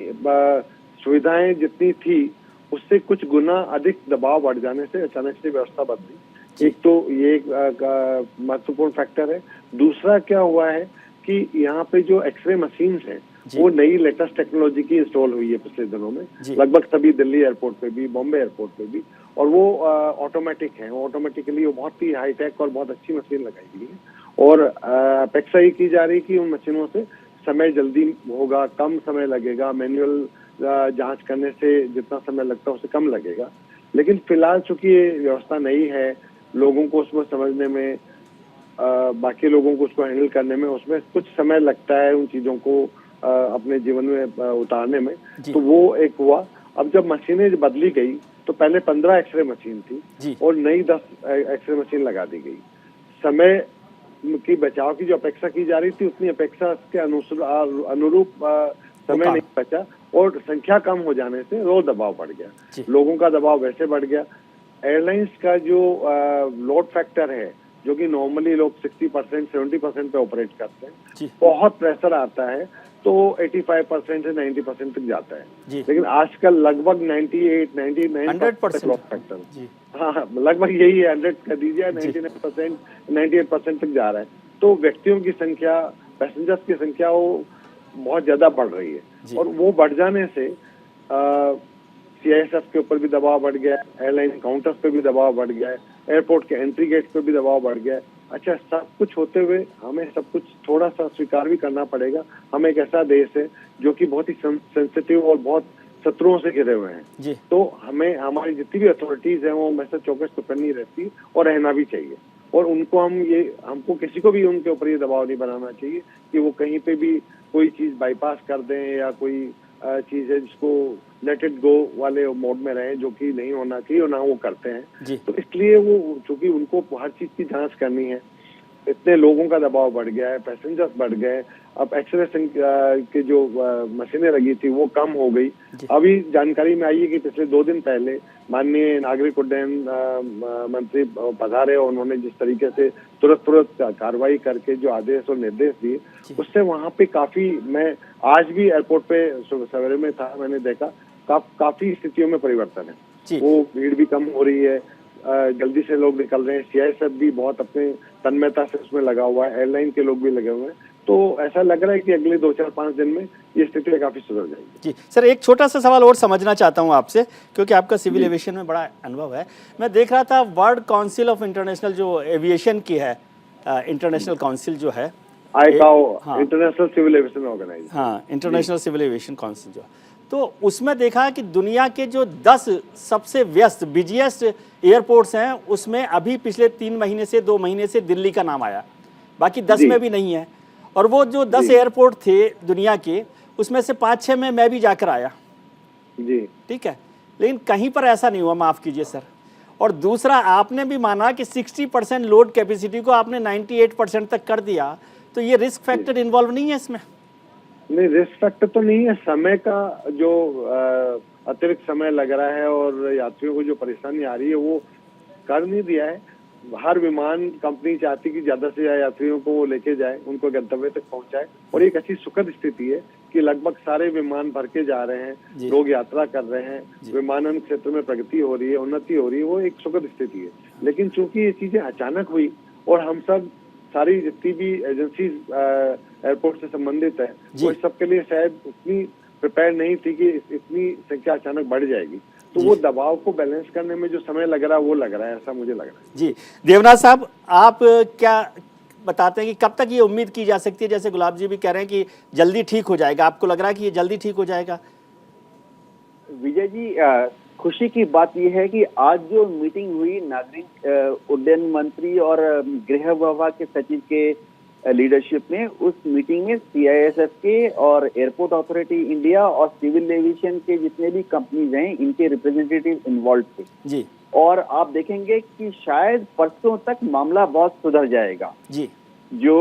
सुविधाएं जितनी थी उससे कुछ गुना अधिक दबाव बढ़ जाने से अचानक से व्यवस्था बदली। एक तो ये महत्वपूर्ण फैक्टर है। दूसरा क्या हुआ है कि यहाँ पे जो एक्सरे मशीन्स हैं वो नई लेटेस्ट टेक्नोलॉजी की इंस्टॉल हुई है पिछले दिनों में, लगभग सभी दिल्ली एयरपोर्ट पे भी, बॉम्बे एयरपोर्ट पे भी, और वो ऑटोमेटिक है। ऑटोमेटिकली वो बहुत ही हाईटेक और बहुत अच्छी मशीन लगाई गई है, और अपेक्षा ये की जा रही है कि उन मशीनों से समय जल्दी होगा, कम समय लगेगा, मैनुअल जांच करने से जितना समय लगता है उससे कम लगेगा। लेकिन फिलहाल चूंकि ये व्यवस्था नई है, लोगों को उसमें समझने में, बाकी लोगों को उसको हैंडल करने में, उसमें कुछ समय लगता है उन चीजों को अपने जीवन में उतारने में, तो वो एक हुआ। अब जब मशीनें बदली गई तो पहले 15 एक्सरे मशीन थी और नई 10 एक्सरे मशीन लगा दी गई। समय की बचाव की जो अपेक्षा की जा रही थी उतनी अपेक्षा के अनुरूप समय नहीं बचा, और संख्या कम हो जाने से रोज दबाव बढ़ गया, लोगों का दबाव वैसे बढ़ गया। एयरलाइंस का जो लोड फैक्टर है, जो कि नॉर्मली लोग 60% 70% पे ऑपरेट करते हैं, बहुत प्रेशर आता है तो 85% से 90% तक जाता है, लेकिन आजकल लगभग 98-99% लोड फैक्टर, हाँ लगभग यही है, 100 कर दीजिए, 99% 98% तक जा रहा है। तो व्यक्तियों की संख्या, पैसेंजर्स की संख्या वो बहुत ज्यादा बढ़ रही है, और वो बढ़ जाने से CISF के ऊपर भी दबाव बढ़ गया, एयरलाइन काउंटर्स पे भी दबाव बढ़ गया है, एयरपोर्ट के एंट्री गेट पे भी दबाव बढ़ गया है। अच्छा, सब कुछ होते हुए हमें सब कुछ थोड़ा सा स्वीकार भी करना पड़ेगा। हम एक ऐसा देश है जो कि बहुत ही सेंसिटिव और बहुत शत्रुओं से घिरे हुए हैं, तो हमें हमारी जितनी भी अथॉरिटीज हैं वो हमेशा चौकस तो करनी रहती और रहना भी चाहिए, और उनको हमको किसी को भी उनके ऊपर ये दबाव नहीं बनाना चाहिए कि वो कहीं पे भी कोई चीज बाईपास कर दें या कोई चीज है जिसको लेट इट गो वाले मोड में रहे, जो कि नहीं होना चाहिए और ना वो करते हैं। तो इसलिए वो चूंकि उनको हर चीज की जांच करनी है, इतने लोगों का दबाव बढ़ गया है, पैसेंजर्स बढ़ गए, अब एक्सरे की जो मशीनें लगी थी वो कम हो गई। अभी जानकारी में आई है कि पिछले 2 दिन पहले माननीय नागरिक उड्डयन मंत्री पधारे और उन्होंने जिस तरीके से तुरंत कार्रवाई करके जो आदेश और निर्देश दिए, उससे वहां पे काफी, मैं आज भी एयरपोर्ट पे सवेरे में था, मैंने देखा काफी स्थितियों में परिवर्तन है। वो भीड़ भी कम हो रही है, जल्दी से लोग निकल रहे हैं, सीआईएसएफ भी बहुत अपने तन्मयता से उसमें लगा हुआ है, एयरलाइन के लोग भी लगे हुए हैं। तो ऐसा लग रहा है कि अगले 2-4-5 दिन में ये स्थिति काफी सुधर जाएगी। जी सर, एक छोटा सा सवाल और समझना चाहता हूं आपसे, क्योंकि आपका सिविल एविएशन में बड़ा अनुभव है। मैं देख रहा था वर्ल्ड काउंसिल ऑफ इंटरनेशनल जो एविएशन की है, इंटरनेशनल काउंसिल जो है ICAO, international civil aviation organisation, हाँ, इंटरनेशनल सिविल एविएशन काउंसिल जो, तो उसमें देखा कि दुनिया के जो 10 सबसे व्यस्त बिजिएस्ट एयरपोर्ट्स हैं, उसमें अभी पिछले 3 महीने से 2 महीने से दिल्ली का नाम आया, बाकी 10 में भी नहीं है। और वो जो 10 एयरपोर्ट थे दुनिया के, उसमें से 5-6 में मैं भी जाकर आया जी, ठीक है, लेकिन कहीं पर ऐसा नहीं हुआ, माफ़ कीजिए सर। और दूसरा, आपने भी माना कि 60% लोड कैपेसिटी को आपने 98% तक कर दिया, तो ये रिस्क फैक्टर इन्वॉल्व नहीं है इसमें? नहीं, रिस्क फैक्टर तो नहीं है, समय का जो अतिरिक्त समय लग रहा है और यात्रियों को जो परेशानी आ रही है वो कर नहीं दिया है। हर विमान कंपनी चाहती कि ज्यादा से ज्यादा यात्रियों को वो लेके जाए, उनको गंतव्य तक पहुंचाए, और एक अच्छी सुखद स्थिति है कि लगभग सारे विमान भर के जा रहे हैं, लोग यात्रा कर रहे हैं, विमानन क्षेत्र में प्रगति हो रही है, उन्नति हो रही है, वो एक सुखद स्थिति है। लेकिन चूंकि ये चीजें अचानक हुई और हम सब सारी जितनी भी एजेंसी एयरपोर्ट से संबंधित है, वो इस सब के लिए शायद उतनी प्रिपेयर नहीं थी कि इतनी संख्या अचानक बढ़ जाएगी। तो वो दबाव को बैलेंस करने में जो समय लग रहा है वो लग रहा है, ऐसा मुझे लग रहा है। जी देवनाथ साहब, आप क्या बताते हैं कि कब तक ये उम्मीद की जा सकती है? जैसे गुलाब जी भी कह रहे हैं कि जल्दी ठीक हो जाएगा, आपको लग रहा है कि ये जल्दी ठीक हो जाएगा? विजय जी, खुशी की बात यह है कि आज जो मीटिंग हुई नागरिक उड्डयन मंत्री और गृह विभाग के सचिव के लीडरशिप में, उस मीटिंग में सीआईएसएफ के और एयरपोर्ट अथॉरिटी इंडिया और सिविल एविएशन के जितने भी कंपनीज हैं, इनके रिप्रेजेंटेटिव इन्वॉल्व थे जी। और आप देखेंगे कि शायद परसों तक मामला बहुत सुधर जाएगा जी। जो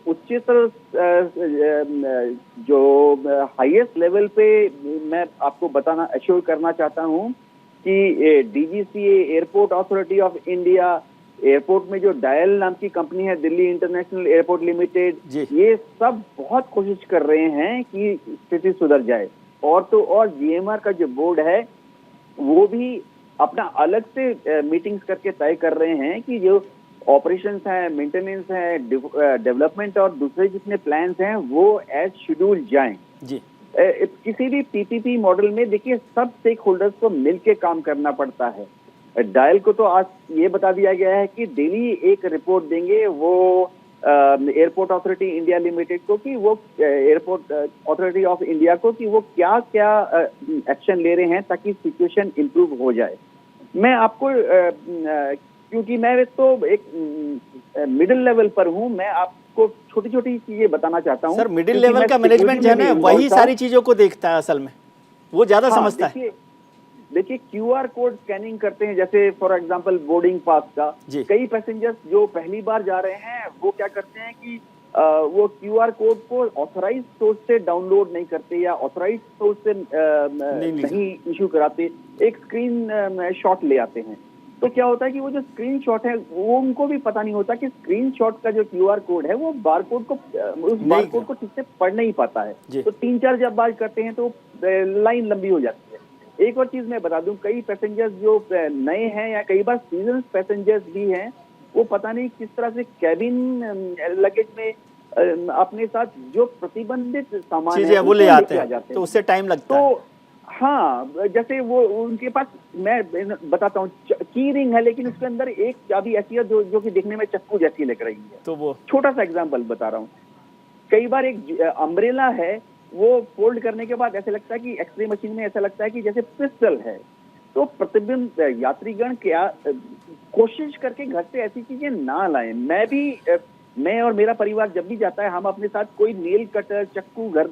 उच्चतर जो हाईएस्ट लेवल पे मैं आपको बताना एश्योर करना चाहता हूं कि DGCA, airport authority of India, airport में जो डायल नाम की कंपनी है, दिल्ली इंटरनेशनल एयरपोर्ट लिमिटेड, ये सब बहुत कोशिश कर रहे हैं कि स्थिति सुधर जाए। और तो और जीएमआर का जो बोर्ड है वो भी अपना अलग से मीटिंग्स करके तय कर रहे हैं कि जो ऑपरेशंस हैं, मेंटेनेंस है, डेवलपमेंट और दूसरे जितने प्लान्स हैं वो एज शेड्यूल जाएं जी। किसी भी पीपीपी मॉडल में देखिए सब स्टेक होल्डर्स को मिलके काम करना पड़ता है। डायल को तो आज ये बता दिया गया है कि डेली एक रिपोर्ट देंगे वो एयरपोर्ट अथॉरिटी इंडिया लिमिटेड को, कि वो एयरपोर्ट अथॉरिटी ऑफ इंडिया को, कि वो क्या क्या एक्शन ले रहे हैं ताकि सिचुएशन इम्प्रूव हो जाए। मैं आपको क्योंकि मैं तो एक मिडिल लेवल पर हूँ, मैं आपको छोटी छोटी चीजें बताना चाहता हूँ। सर मिडिल लेवल का मैनेजमेंट जो है ना, वही सारी चीजों को देखता है, असल में वो ज्यादा समझता है। देखिए क्यूआर कोड स्कैनिंग करते हैं, जैसे फॉर एग्जांपल बोर्डिंग पास का, कई पैसेंजर्स जो पहली बार जा रहे हैं वो क्या करते हैं कि वो क्यूआर कोड को ऑथराइज्ड सोर्स से डाउनलोड नहीं करते या ऑथराइज्ड सोर्स से नहीं इशू कराते, एक स्क्रीन शॉट ले आते हैं। तो क्या होता है कि वो जो स्क्रीन शॉट है वो उनको भी पता नहीं होता कि स्क्रीन शॉट का जो क्यूआर कोड है वो बारकोड को, उस बारकोड को ठीक से पढ़ नहीं पाता है। तो 3-4 जब बार करते हैं तो लाइन लंबी हो जाती है। एक और चीज मैं बता दूं, कई पैसेंजर्स जो नए हैं या कई बार सीजन पैसेंजर्स भी हैं, वो पता नहीं किस तरह से कैबिन लगेज में अपने साथ जो प्रतिबंधित सामान है वो ले आते हैं, तो उससे टाइम लगता है। हाँ, जैसे वो उनके पास, मैं बताता हूँ, की रिंग है लेकिन उसके अंदर एक चाबी ऐसी है जो कि देखने में चक्कू जैसी लग रही है। तो वो छोटा सा एग्जांपल बता रहा हूँ। कई बार एक अम्ब्रेला है, वो फोल्ड करने के बाद ऐसा लगता है कि एक्सरे मशीन में ऐसा लगता है कि जैसे पिस्टल है। तो प्रतिबिंब यात्रीगण क्या कोशिश करके घर से ऐसी चीजें ना लाएं। मैं और मेरा परिवार जब भी जाता है, हम अपने साथ कोई नेल कटर, चक्कू घर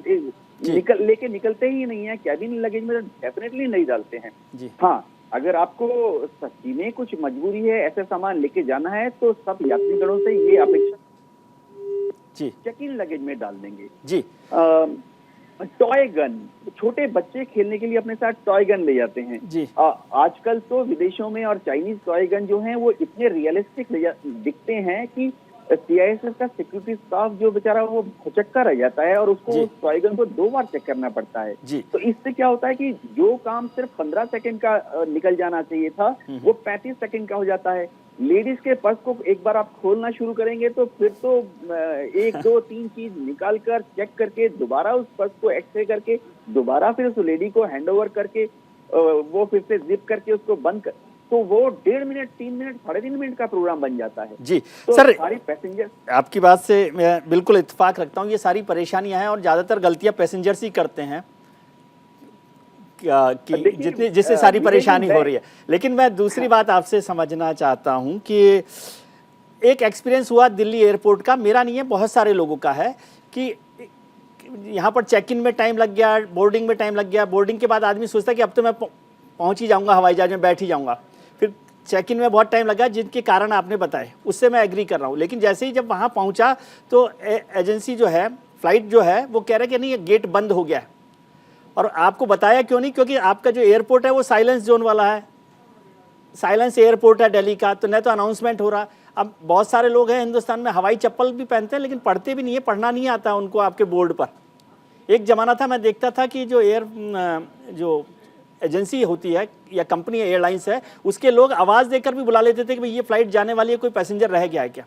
लेके निकलते ही नहीं है। कैबिन लगेज में डेफिनेटली नहीं डालते हैं। हाँ, अगर आपको सच्ची में कुछ मजबूरी है, ऐसे सामान लेके जाना है, तो सब यात्रीगणों से ये अपेक्षा जी चेक इन लगेज में डाल देंगे। जी टॉय गन, छोटे बच्चे खेलने के लिए अपने साथ टॉय गन ले जाते हैं जी। आजकल तो विदेशों में और चाइनीज टॉय गन जो हैं वो इतने रियलिस्टिक दिखते हैं कि सीआईएसएफ का सिक्योरिटी स्टाफ जो बेचारा वो भौचक्का रह जाता है और उसको जी। उस टॉय गन को 2 बार चेक करना पड़ता है। जी। तो इससे क्या होता है कि जो काम सिर्फ 15 सेकंड का निकल जाना चाहिए था, वो 35 सेकंड का हो जाता है। लेडीज के पर्स को एक बार आप खोलना शुरू करेंगे तो फिर तो 1 2 3 चीज निकाल कर चेक करके दोबारा उस पर्स को एक्सरे करके दोबारा फिर उस लेडी को हैंडओवर करके वो फिर से जिप करके उसको बंद कर, तो वो 1.5 मिनट 3 मिनट 3.5 मिनट का प्रोग्राम बन जाता है। जी तो सर, सारी पैसेंजर, आपकी बात से मैं बिल्कुल इत्तेफाक रखता हूँ। ये सारी परेशानियां हैं और ज़्यादातर गलतियां पैसेंजर्स ही करते हैं कि जितनी जिससे सारी परेशानी हो रही है। लेकिन मैं दूसरी बात आपसे समझना चाहता हूँ कि एक एक्सपीरियंस हुआ दिल्ली एयरपोर्ट का, मेरा नहीं है, बहुत सारे लोगों का है कि यहाँ पर चेक इन में टाइम लग गया, बोर्डिंग में टाइम लग गया। बोर्डिंग के बाद आदमी सोचता है कि अब तो मैं पहुँच ही जाऊँगा, हवाई जहाज में बैठ ही जाऊँगा। फिर चेक इन में बहुत टाइम लगा, जिनके कारण आपने बताए, उससे मैं एग्री कर रहा हूँ। लेकिन जैसे ही जब वहाँ पहुँचा तो एजेंसी जो है, फ्लाइट जो है, वो कह रहे कि नहीं, ये गेट बंद हो गया है। और आपको बताया क्यों नहीं? क्योंकि आपका जो एयरपोर्ट है वो साइलेंस जोन वाला है, साइलेंस एयरपोर्ट है दिल्ली का, तो न तो अनाउंसमेंट हो रहा। अब बहुत सारे लोग हैं हिंदुस्तान में, हवाई चप्पल भी पहनते हैं लेकिन पढ़ते भी नहीं है, पढ़ना नहीं आता उनको आपके बोर्ड पर। एक ज़माना था मैं देखता था कि जो एजेंसी होती है या कंपनी एयरलाइंस है, उसके लोग आवाज़ देकर भी बुला लेते थे कि भाई ये फ़्लाइट जाने वाली है, कोई पैसेंजर रह गया है क्या।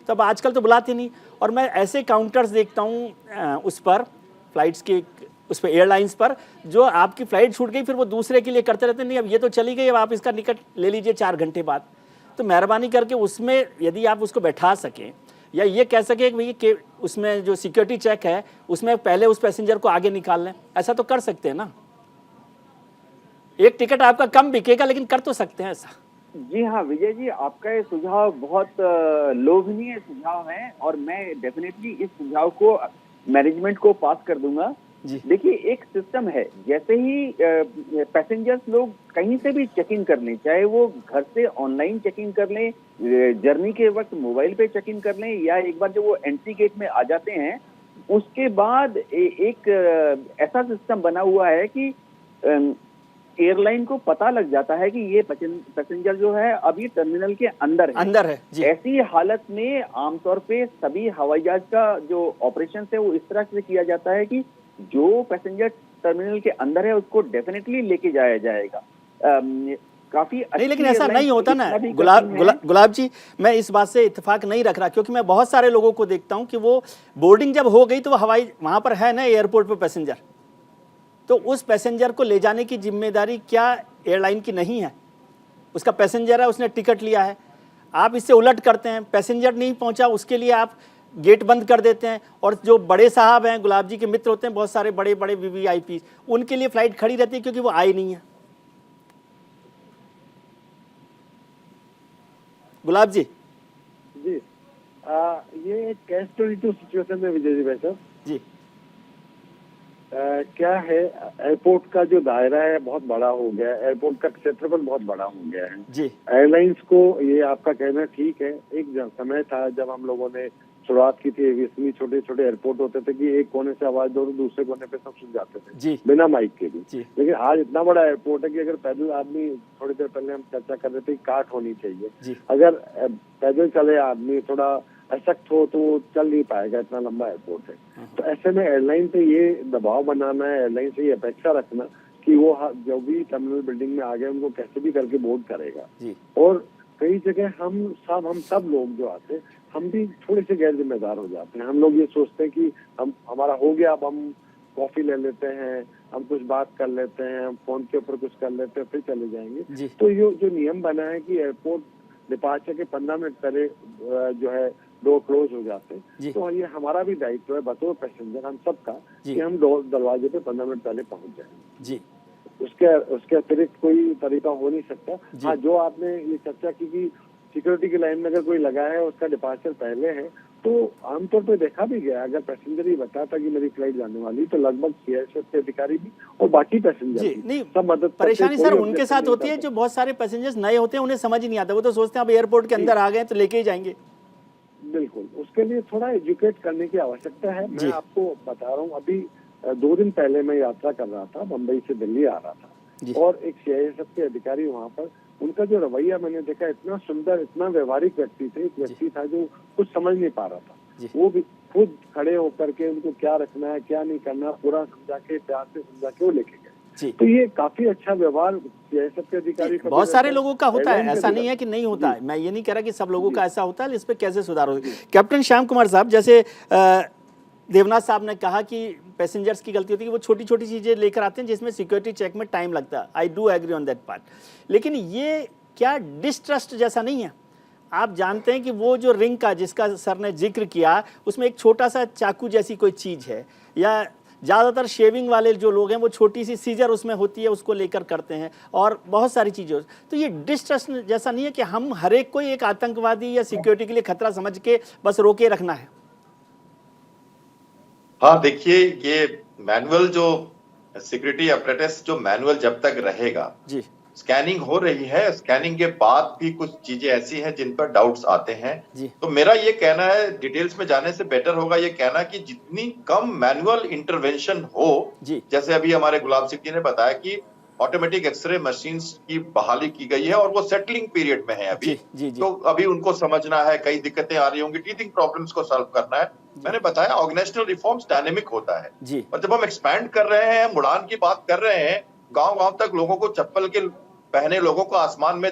तो अब आजकल तो बुलाते नहीं। और मैं ऐसे काउंटर्स देखता हूँ उस पर फ़्लाइट्स के, उस पर एयरलाइंस पर, जो आपकी फ़्लाइट छूट गई फिर वो दूसरे के लिए करते रहते हैं, नहीं अब ये तो चली गई, अब आप इसका टिकट ले लीजिए 4 घंटे बाद। तो मेहरबानी करके उसमें यदि आप उसको बैठा सकें या ये कह सकें कि भैया उसमें जो सिक्योरिटी चेक है उसमें पहले उस पैसेंजर को आगे निकाल लें, ऐसा तो कर सकते हैं ना। एक टिकट आपका कम बिकेगा लेकिन कर तो सकते हैं ऐसा। जी हाँ विजय जी, आपका ये सुझाव बहुत लोभनीय सुझाव है और मैं डेफिनेटली इस सुझाव को मैनेजमेंट को पास कर दूंगा। देखिए, एक सिस्टम है, जैसे ही पैसेंजर्स लोग कहीं से भी चेक इन कर लें, चाहे वो घर से ऑनलाइन चेक इन कर लें, जर्नी के वक्त मोबाइल पे चेक इन कर लें, या एक बार जब वो एंट्री गेट में आ जाते हैं उसके बाद एक ऐसा सिस्टम बना हुआ है कि एयरलाइन को पता लग जाता है कि ये पैसेंजर जो है अभी टर्मिनल के अंदर है। जी। ऐसी हालत में आमतौर पे सभी हवाई जहाज का जो ऑपरेशन है वो इस तरह से किया जाता है कि जो पैसेंजर टर्मिनल के अंदर है उसको डेफिनेटली लेके जाया जाएगा। काफी नहीं, लेकिन ऐसा नहीं होता ना गुलाब जी, मैं इस बात से इत्तेफाक नहीं रख रहा, क्योंकि मैं बहुत सारे लोगों को देखता हूं कि वो बोर्डिंग जब हो गई तो वो हवाई वहां पर है ना एयरपोर्ट पे पैसेंजर, तो उस पैसेंजर को ले जाने की जिम्मेदारी क्या एयरलाइन की नहीं है? उसका पैसेंजर है, उसने टिकट लिया है। आप इससे उलट करते हैं, पैसेंजर नहीं पहुंचा उसके लिए आप गेट बंद कर देते हैं, और जो बड़े साहब हैं, गुलाब जी के मित्र होते हैं बहुत सारे बड़े बड़े वीवीआईपी, उनके लिए फ्लाइट खड़ी रहती है क्योंकि वो आए नहीं है। गुलाब जी ये एक कैच 22 सिचुएशन है विजय जी भाई साहब जी। क्या है, एयरपोर्ट का जो दायरा है बहुत बड़ा हो गया है, एयरपोर्ट का क्षेत्रफल बहुत बड़ा हो गया है जी। एयरलाइंस को ये आपका कहना ठीक है। एक समय था जब हम लोगों ने शुरुआत की थी एविएशन, छोटे छोटे एयरपोर्ट होते थे कि एक कोने से आवाज दो तो दूसरे कोने पे सब सुन जाते थे जी। बिना माइक के भी। लेकिन आज इतना बड़ा एयरपोर्ट है कि अगर पैदल आदमी, थोड़ी देर पहले हम चर्चा कर रहे थे काट होनी चाहिए, अगर पैदल चले आदमी थोड़ा अशक्त हो तो वो चल नहीं पाएगा, इतना लंबा एयरपोर्ट है। तो ऐसे में एयरलाइन पे ये दबाव बनाना है, एयरलाइन से ये अपेक्षा रखना कि वो जो भी टर्मिनल बिल्डिंग में आ गए उनको कैसे भी करके बोर्ड करेगा। और कई जगह हम सब लोग जो आते हैं हम भी थोड़े से गैर जिम्मेदार हो जाते हैं। हम लोग ये सोचते हैं कि हमारा हो गया, अब हम कॉफी ले लेते हैं, हम कुछ बात कर लेते हैं, हम फोन के ऊपर कुछ कर लेते हैं, फिर चले जाएंगे। तो ये जो नियम बना है कि एयरपोर्ट डिपार्चर के 15 मिनट पहले जो है डोर क्लोज हो जाते हैं, तो ये हमारा भी दायित्व है बतौर पैसेंजर हम सबका कि हम दरवाजे पे 15 मिनट पहले पहुंच जाएं। जी। उसके अतिरिक्त कोई तरीका हो नहीं सकता। हाँ, जो आपने ये चर्चा की कि सिक्योरिटी की लाइन में अगर कोई लगा है, उसका डिपार्चर पहले है, तो आमतौर पर देखा भी गया, अगर पैसेंजर ही बताता कि मेरी फ्लाइट जाने वाली, तो लगभग सीआईएसएफ के अधिकारी भी और बाकी पैसेंजर जी, भी नहीं, सब मदद करते, परेशानी कोई सर उनके objection साथ नहीं होती है करते। जो बहुत सारे पैसेंजर्स नए होते हैं, उन्हें समझ ही नहीं आता, वो तो सोचते हैं अब एयरपोर्ट के अंदर आ गए तो लेके ही जाएंगे। बिल्कुल, उसके लिए थोड़ा एजुकेट करने की आवश्यकता है। जी। मैं आपको बता रहा हूँ, अभी 2 दिन पहले मैं यात्रा कर रहा था, मुंबई से दिल्ली आ रहा जी। था, और एक सीआईएसएफ के अधिकारी वहाँ पर, उनका जो रवैया मैंने देखा, इतना सुंदर, इतना व्यवहारिक व्यक्ति थे। एक व्यक्ति था जो कुछ समझ नहीं पा रहा जी। था, वो भी खुद खड़े होकर के उनको क्या रखना है क्या नहीं करना, पूरा समझा के, प्यार से समझा के वो लेके जी। गए। तो ये काफी अच्छा व्यवहार सीआईएसएफ के अधिकारी का बहुत भी सारे रहता लोगों का होता है, एयरलाइन ऐसा के नहीं भी है कि नहीं होता है। मैं ये नहीं कह रहा कि सब लोगों जी। का ऐसा होता है, इस पे कैसे सुधार हो। कैप्टन श्याम कुमार साहब, जैसे देवनाथ साहब ने कहा कि पैसेंजर्स की गलती होती है कि वो छोटी छोटी चीज़ें लेकर आते हैं जिसमें सिक्योरिटी चेक में टाइम लगता है। I do agree on that part, लेकिन ये क्या डिस्ट्रस्ट जैसा नहीं है? आप जानते हैं कि वो जो रिंग का जिसका सर ने जिक्र किया, उसमें एक छोटा सा चाकू जैसी कोई चीज़ है, या ज़्यादातर शेविंग वाले जो लोग हैं वो छोटी सी सीजर उसमें होती है, उसको लेकर करते हैं, और बहुत सारी चीज़ें। तो ये डिस्ट्रस्ट जैसा नहीं है कि हम हर एक को एक आतंकवादी या सिक्योरिटी के लिए खतरा समझ के बस रोके रखना है? हाँ, देखिए, ये मैनुअल जो सिक्योरिटी अपरेटस जो मैनुअल जब तक रहेगा, जी, स्कैनिंग हो रही है, स्कैनिंग के बाद भी कुछ चीजें ऐसी हैं जिन पर डाउट्स आते हैं। जी। तो मेरा ये कहना है, डिटेल्स में जाने से बेटर होगा ये कहना कि जितनी कम मैनुअल इंटरवेंशन हो, जी। जैसे अभी हमारे गुलाब सिंह जी ने बताया कि ऑटोमेटिक एक्सरे मशीन्स की बहाली की गई है और वो सेटलिंग पीरियड में है अभी। जी, जी, जी। तो अभी उनको समझना है, कई दिक्कतें आ रही होंगी, टीथिंग प्रॉब्लम्स को सॉल्व करना है। मैंने बताया ऑर्गेनाइजेशनल रिफॉर्म्स डायनेमिक होता है, जी। और जब हम एक्सपैंड कर रहे हैं, उड़ान की बात कर रहे हैं, गांव-गांव तक लोगों को चप्पल के पहने लोगों को आसमान में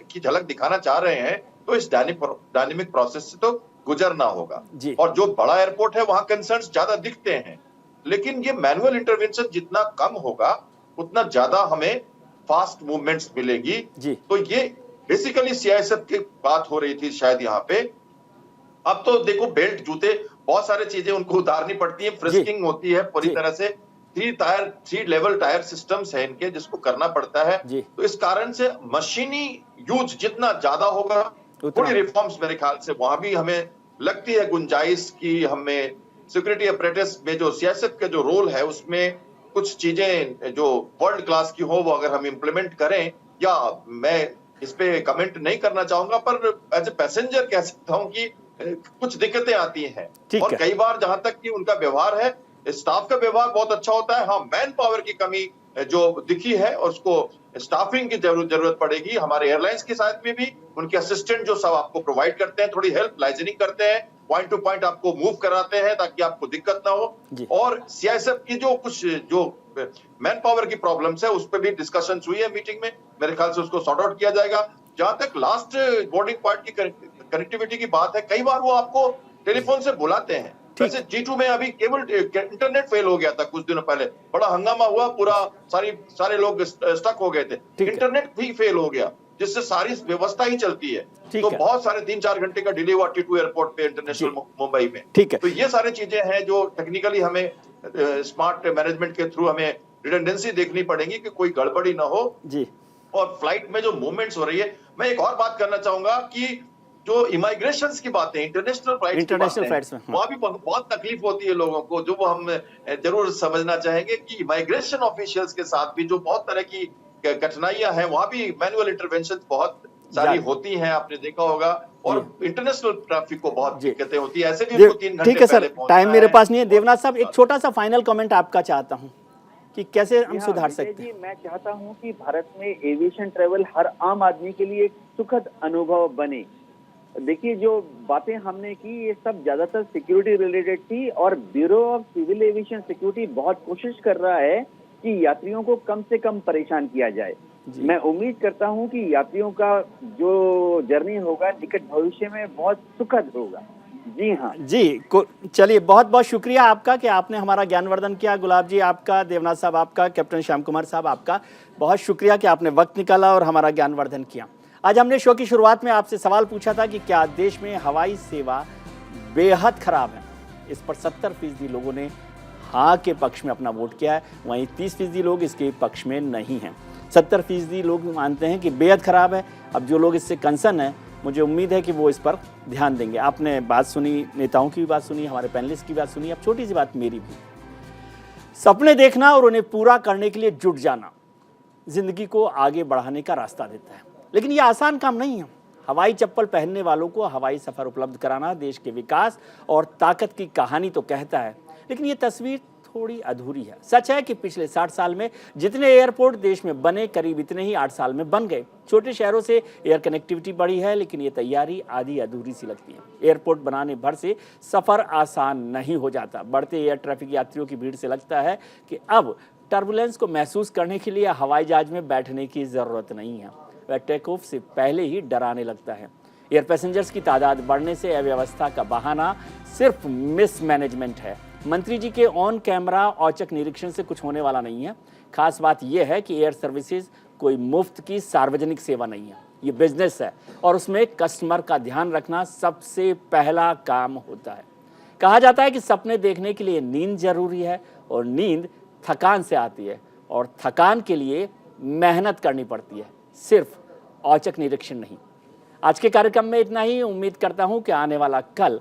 की झलक दिखाना चाह रहे हैं, तो इस डायनेमिक प्रोसेस से तो गुजरना होगा। जी। और जो बड़ा एयरपोर्ट है वहां कंसर्न्स ज्यादा दिखते हैं, लेकिन ये मैनुअल इंटरवेंशन जितना कम होगा उतना ज्यादा हमें फास्ट मूवमेंट्स मिलेगी। जी। तो ये बेसिकली सीआईएसएफ की बात हो रही थी शायद यहाँ पे। अब तो देखो, बेल्ट, जूते, बहुत सारी चीजें उनको उतारनी पड़ती है, फ्रिस्किंग होती है पूरी जी। तरह से। 3 लेवल टायर सिस्टम्स है इनके, जिसको करना पड़ता है। जी। तो इस कारण से मशीनी यूज जितना ज्यादा होगा, थोड़ी रिफॉर्म्स मेरे ख्याल से वहां भी हमें लगती है गुंजाइश की हमें सिक्योरिटी अपरेटस में जो सीआईएसएफ का जो रोल है उसमें कुछ चीजें जो वर्ल्ड क्लास की हो वो अगर हम इम्प्लीमेंट करें। या मैं इस पे कमेंट नहीं करना चाहूंगा, पर एज ए पैसेंजर कह सकता हूं कि कुछ दिक्कतें आती हैं, और कई बार जहां तक कि उनका व्यवहार है, स्टाफ का व्यवहार बहुत अच्छा होता है। हाँ, मैन पावर की कमी जो दिखी है और उसको स्टाफिंग की जरूरत पड़ेगी। हमारे एयरलाइंस के साथ में भी उनके असिस्टेंट जो सब आपको प्रोवाइड करते हैं, थोड़ी हेल्प, लाइजनिंग करते हैं, पॉइंट टू पॉइंट आपको मूव कराते हैं ताकि आपको दिक्कत ना हो। और सीआईएसएफ की जो मैन पावर की प्रॉब्लम्स है उस पर भी डिस्कशन हुई है मीटिंग में, मेरे ख्याल से उसको सॉर्ट आउट किया जाएगा। जहां तक लास्ट बोर्डिंग पॉइंट की कनेक्टिविटी की बात है, कई बार वो आपको टेलीफोन से बुलाते हैं। वैसे G2 में अभी केवल इंटरनेट फेल हो गया था कुछ दिनों पहले, बड़ा हंगामा हुआ, पूरा सारे लोग स्टक हो गए थे, इंटरनेट भी फेल हो गया, जिससे सारी व्यवस्था ही चलती है। तो बहुत सारे 3-4 घंटे का डिले हुआ T2 एयरपोर्ट पे, इंटरनेशनल मुंबई में। ठीक है। तो ये सारी चीजें हैं जो टेक्निकली हमें स्मार्ट मैनेजमेंट के थ्रू हमें रिडंडेंसी देखनी पड़ेगी कि कोई गड़बड़ी ना हो। जी। और फ्लाइट में जो मूवमेंट्स हो रही है, मैं एक और बात करना चाहूंगा कि जो इमिग्रेशन की बातें, इंटरनेशनल फ्लाइट्स में वहां भी बहुत तकलीफ होती है लोगों को, जो वो हम जरूर समझना चाहेंगे कि इमिग्रेशन ऑफिशियल्स के साथ भी जो बहुत तरह की कठिनाइयां हैं, वहां भी मैनुअल इंटरवेंशन बहुत सारी होती हैं, आपने देखा होगा। और इंटरनेशनल ट्रैफिक को बहुत दिक्कतें होती है, ऐसे भी उनको 3 घंटे ठीक है सर, टाइम मेरे पास नहीं है। देवनाथ साहब, एक छोटा सा फाइनल कमेंट आपका चाहता हूँ कि कैसे हम सुधार सकते हैं। मैं चाहता हूं कि भारत में एविएशन ट्रेवल हर आम आदमी के लिए एक सुखद अनुभव बने। देखिए, जो बातें हमने की ये सब ज्यादातर सिक्योरिटी रिलेटेड थी, और bureau of civil aviation security बहुत कोशिश कर रहा है कि यात्रियों को कम से कम परेशान किया जाए। मैं उम्मीद करता हूं कि यात्रियों का जो जर्नी होगा निकट भविष्य में बहुत सुखद होगा। जी हाँ जी, चलिए, बहुत बहुत शुक्रिया आपका कि आपने हमारा ज्ञानवर्धन किया। गुलाब जी आपका, देवनाथ साहब आपका, कैप्टन श्याम कुमार साहब आपका बहुत शुक्रिया कि आपने वक्त निकाला और हमारा ज्ञानवर्धन किया। आज हमने शो की शुरुआत में आपसे सवाल पूछा था कि क्या देश में हवाई सेवा बेहद खराब है। इस पर 70% लोगों ने हाँ के पक्ष में अपना वोट किया है, वहीं 30% लोग इसके पक्ष में नहीं हैं। 70% लोग मानते हैं कि बेहद खराब है। अब जो लोग इससे कंसर्न हैं मुझे उम्मीद है कि वो इस पर ध्यान देंगे। आपने बात सुनी, नेताओं की भी बात सुनी, हमारे पैनलिस्ट की बात सुनी, अब छोटी सी बात मेरी भी। सपने देखना और उन्हें पूरा करने के लिए जुट जाना जिंदगी को आगे बढ़ाने का रास्ता देता है, लेकिन ये आसान काम नहीं है। हवाई चप्पल पहनने वालों को हवाई सफर उपलब्ध कराना देश के विकास और ताकत की कहानी तो कहता है, लेकिन ये तस्वीर थोड़ी अधूरी है। सच है कि पिछले 60 साल में जितने एयरपोर्ट देश में बने, करीब इतने ही 8 साल में बन गए। छोटे शहरों से एयर कनेक्टिविटी बढ़ी है, लेकिन ये तैयारी आधी अधूरी सी लगती है। एयरपोर्ट बनाने भर से सफर आसान नहीं हो जाता। बढ़ते एयर ट्रैफिक यात्रियों की भीड़ से लगता है कि अब टर्बुलेंस को महसूस करने के लिए हवाई जहाज में बैठने की जरूरत नहीं है। वह टेक ऑफ से पहले ही डराने लगता है। एयर पैसेंजर्स की तादाद बढ़ने से अव्यवस्था का बहाना सिर्फ मिसमैनेजमेंट है। मंत्री जी के ऑन कैमरा औचक निरीक्षण से कुछ होने वाला नहीं है। खास बात यह है कि एयर सर्विसेज कोई मुफ्त की सार्वजनिक सेवा नहीं है, ये बिजनेस है और उसमें कस्टमर का ध्यान रखना सबसे पहला काम होता है। कहा जाता है कि सपने देखने के लिए नींद जरूरी है और नींद थकान से आती है और थकान के लिए मेहनत करनी पड़ती है, सिर्फ औचक निरीक्षण नहीं। आज के कार्यक्रम में इतना ही। उम्मीद करता हूं कि आने वाला कल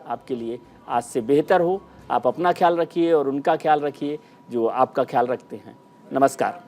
आपके लिए आज से बेहतर हो। आप अपना ख्याल रखिए और उनका ख्याल रखिए जो आपका ख्याल रखते हैं। नमस्कार।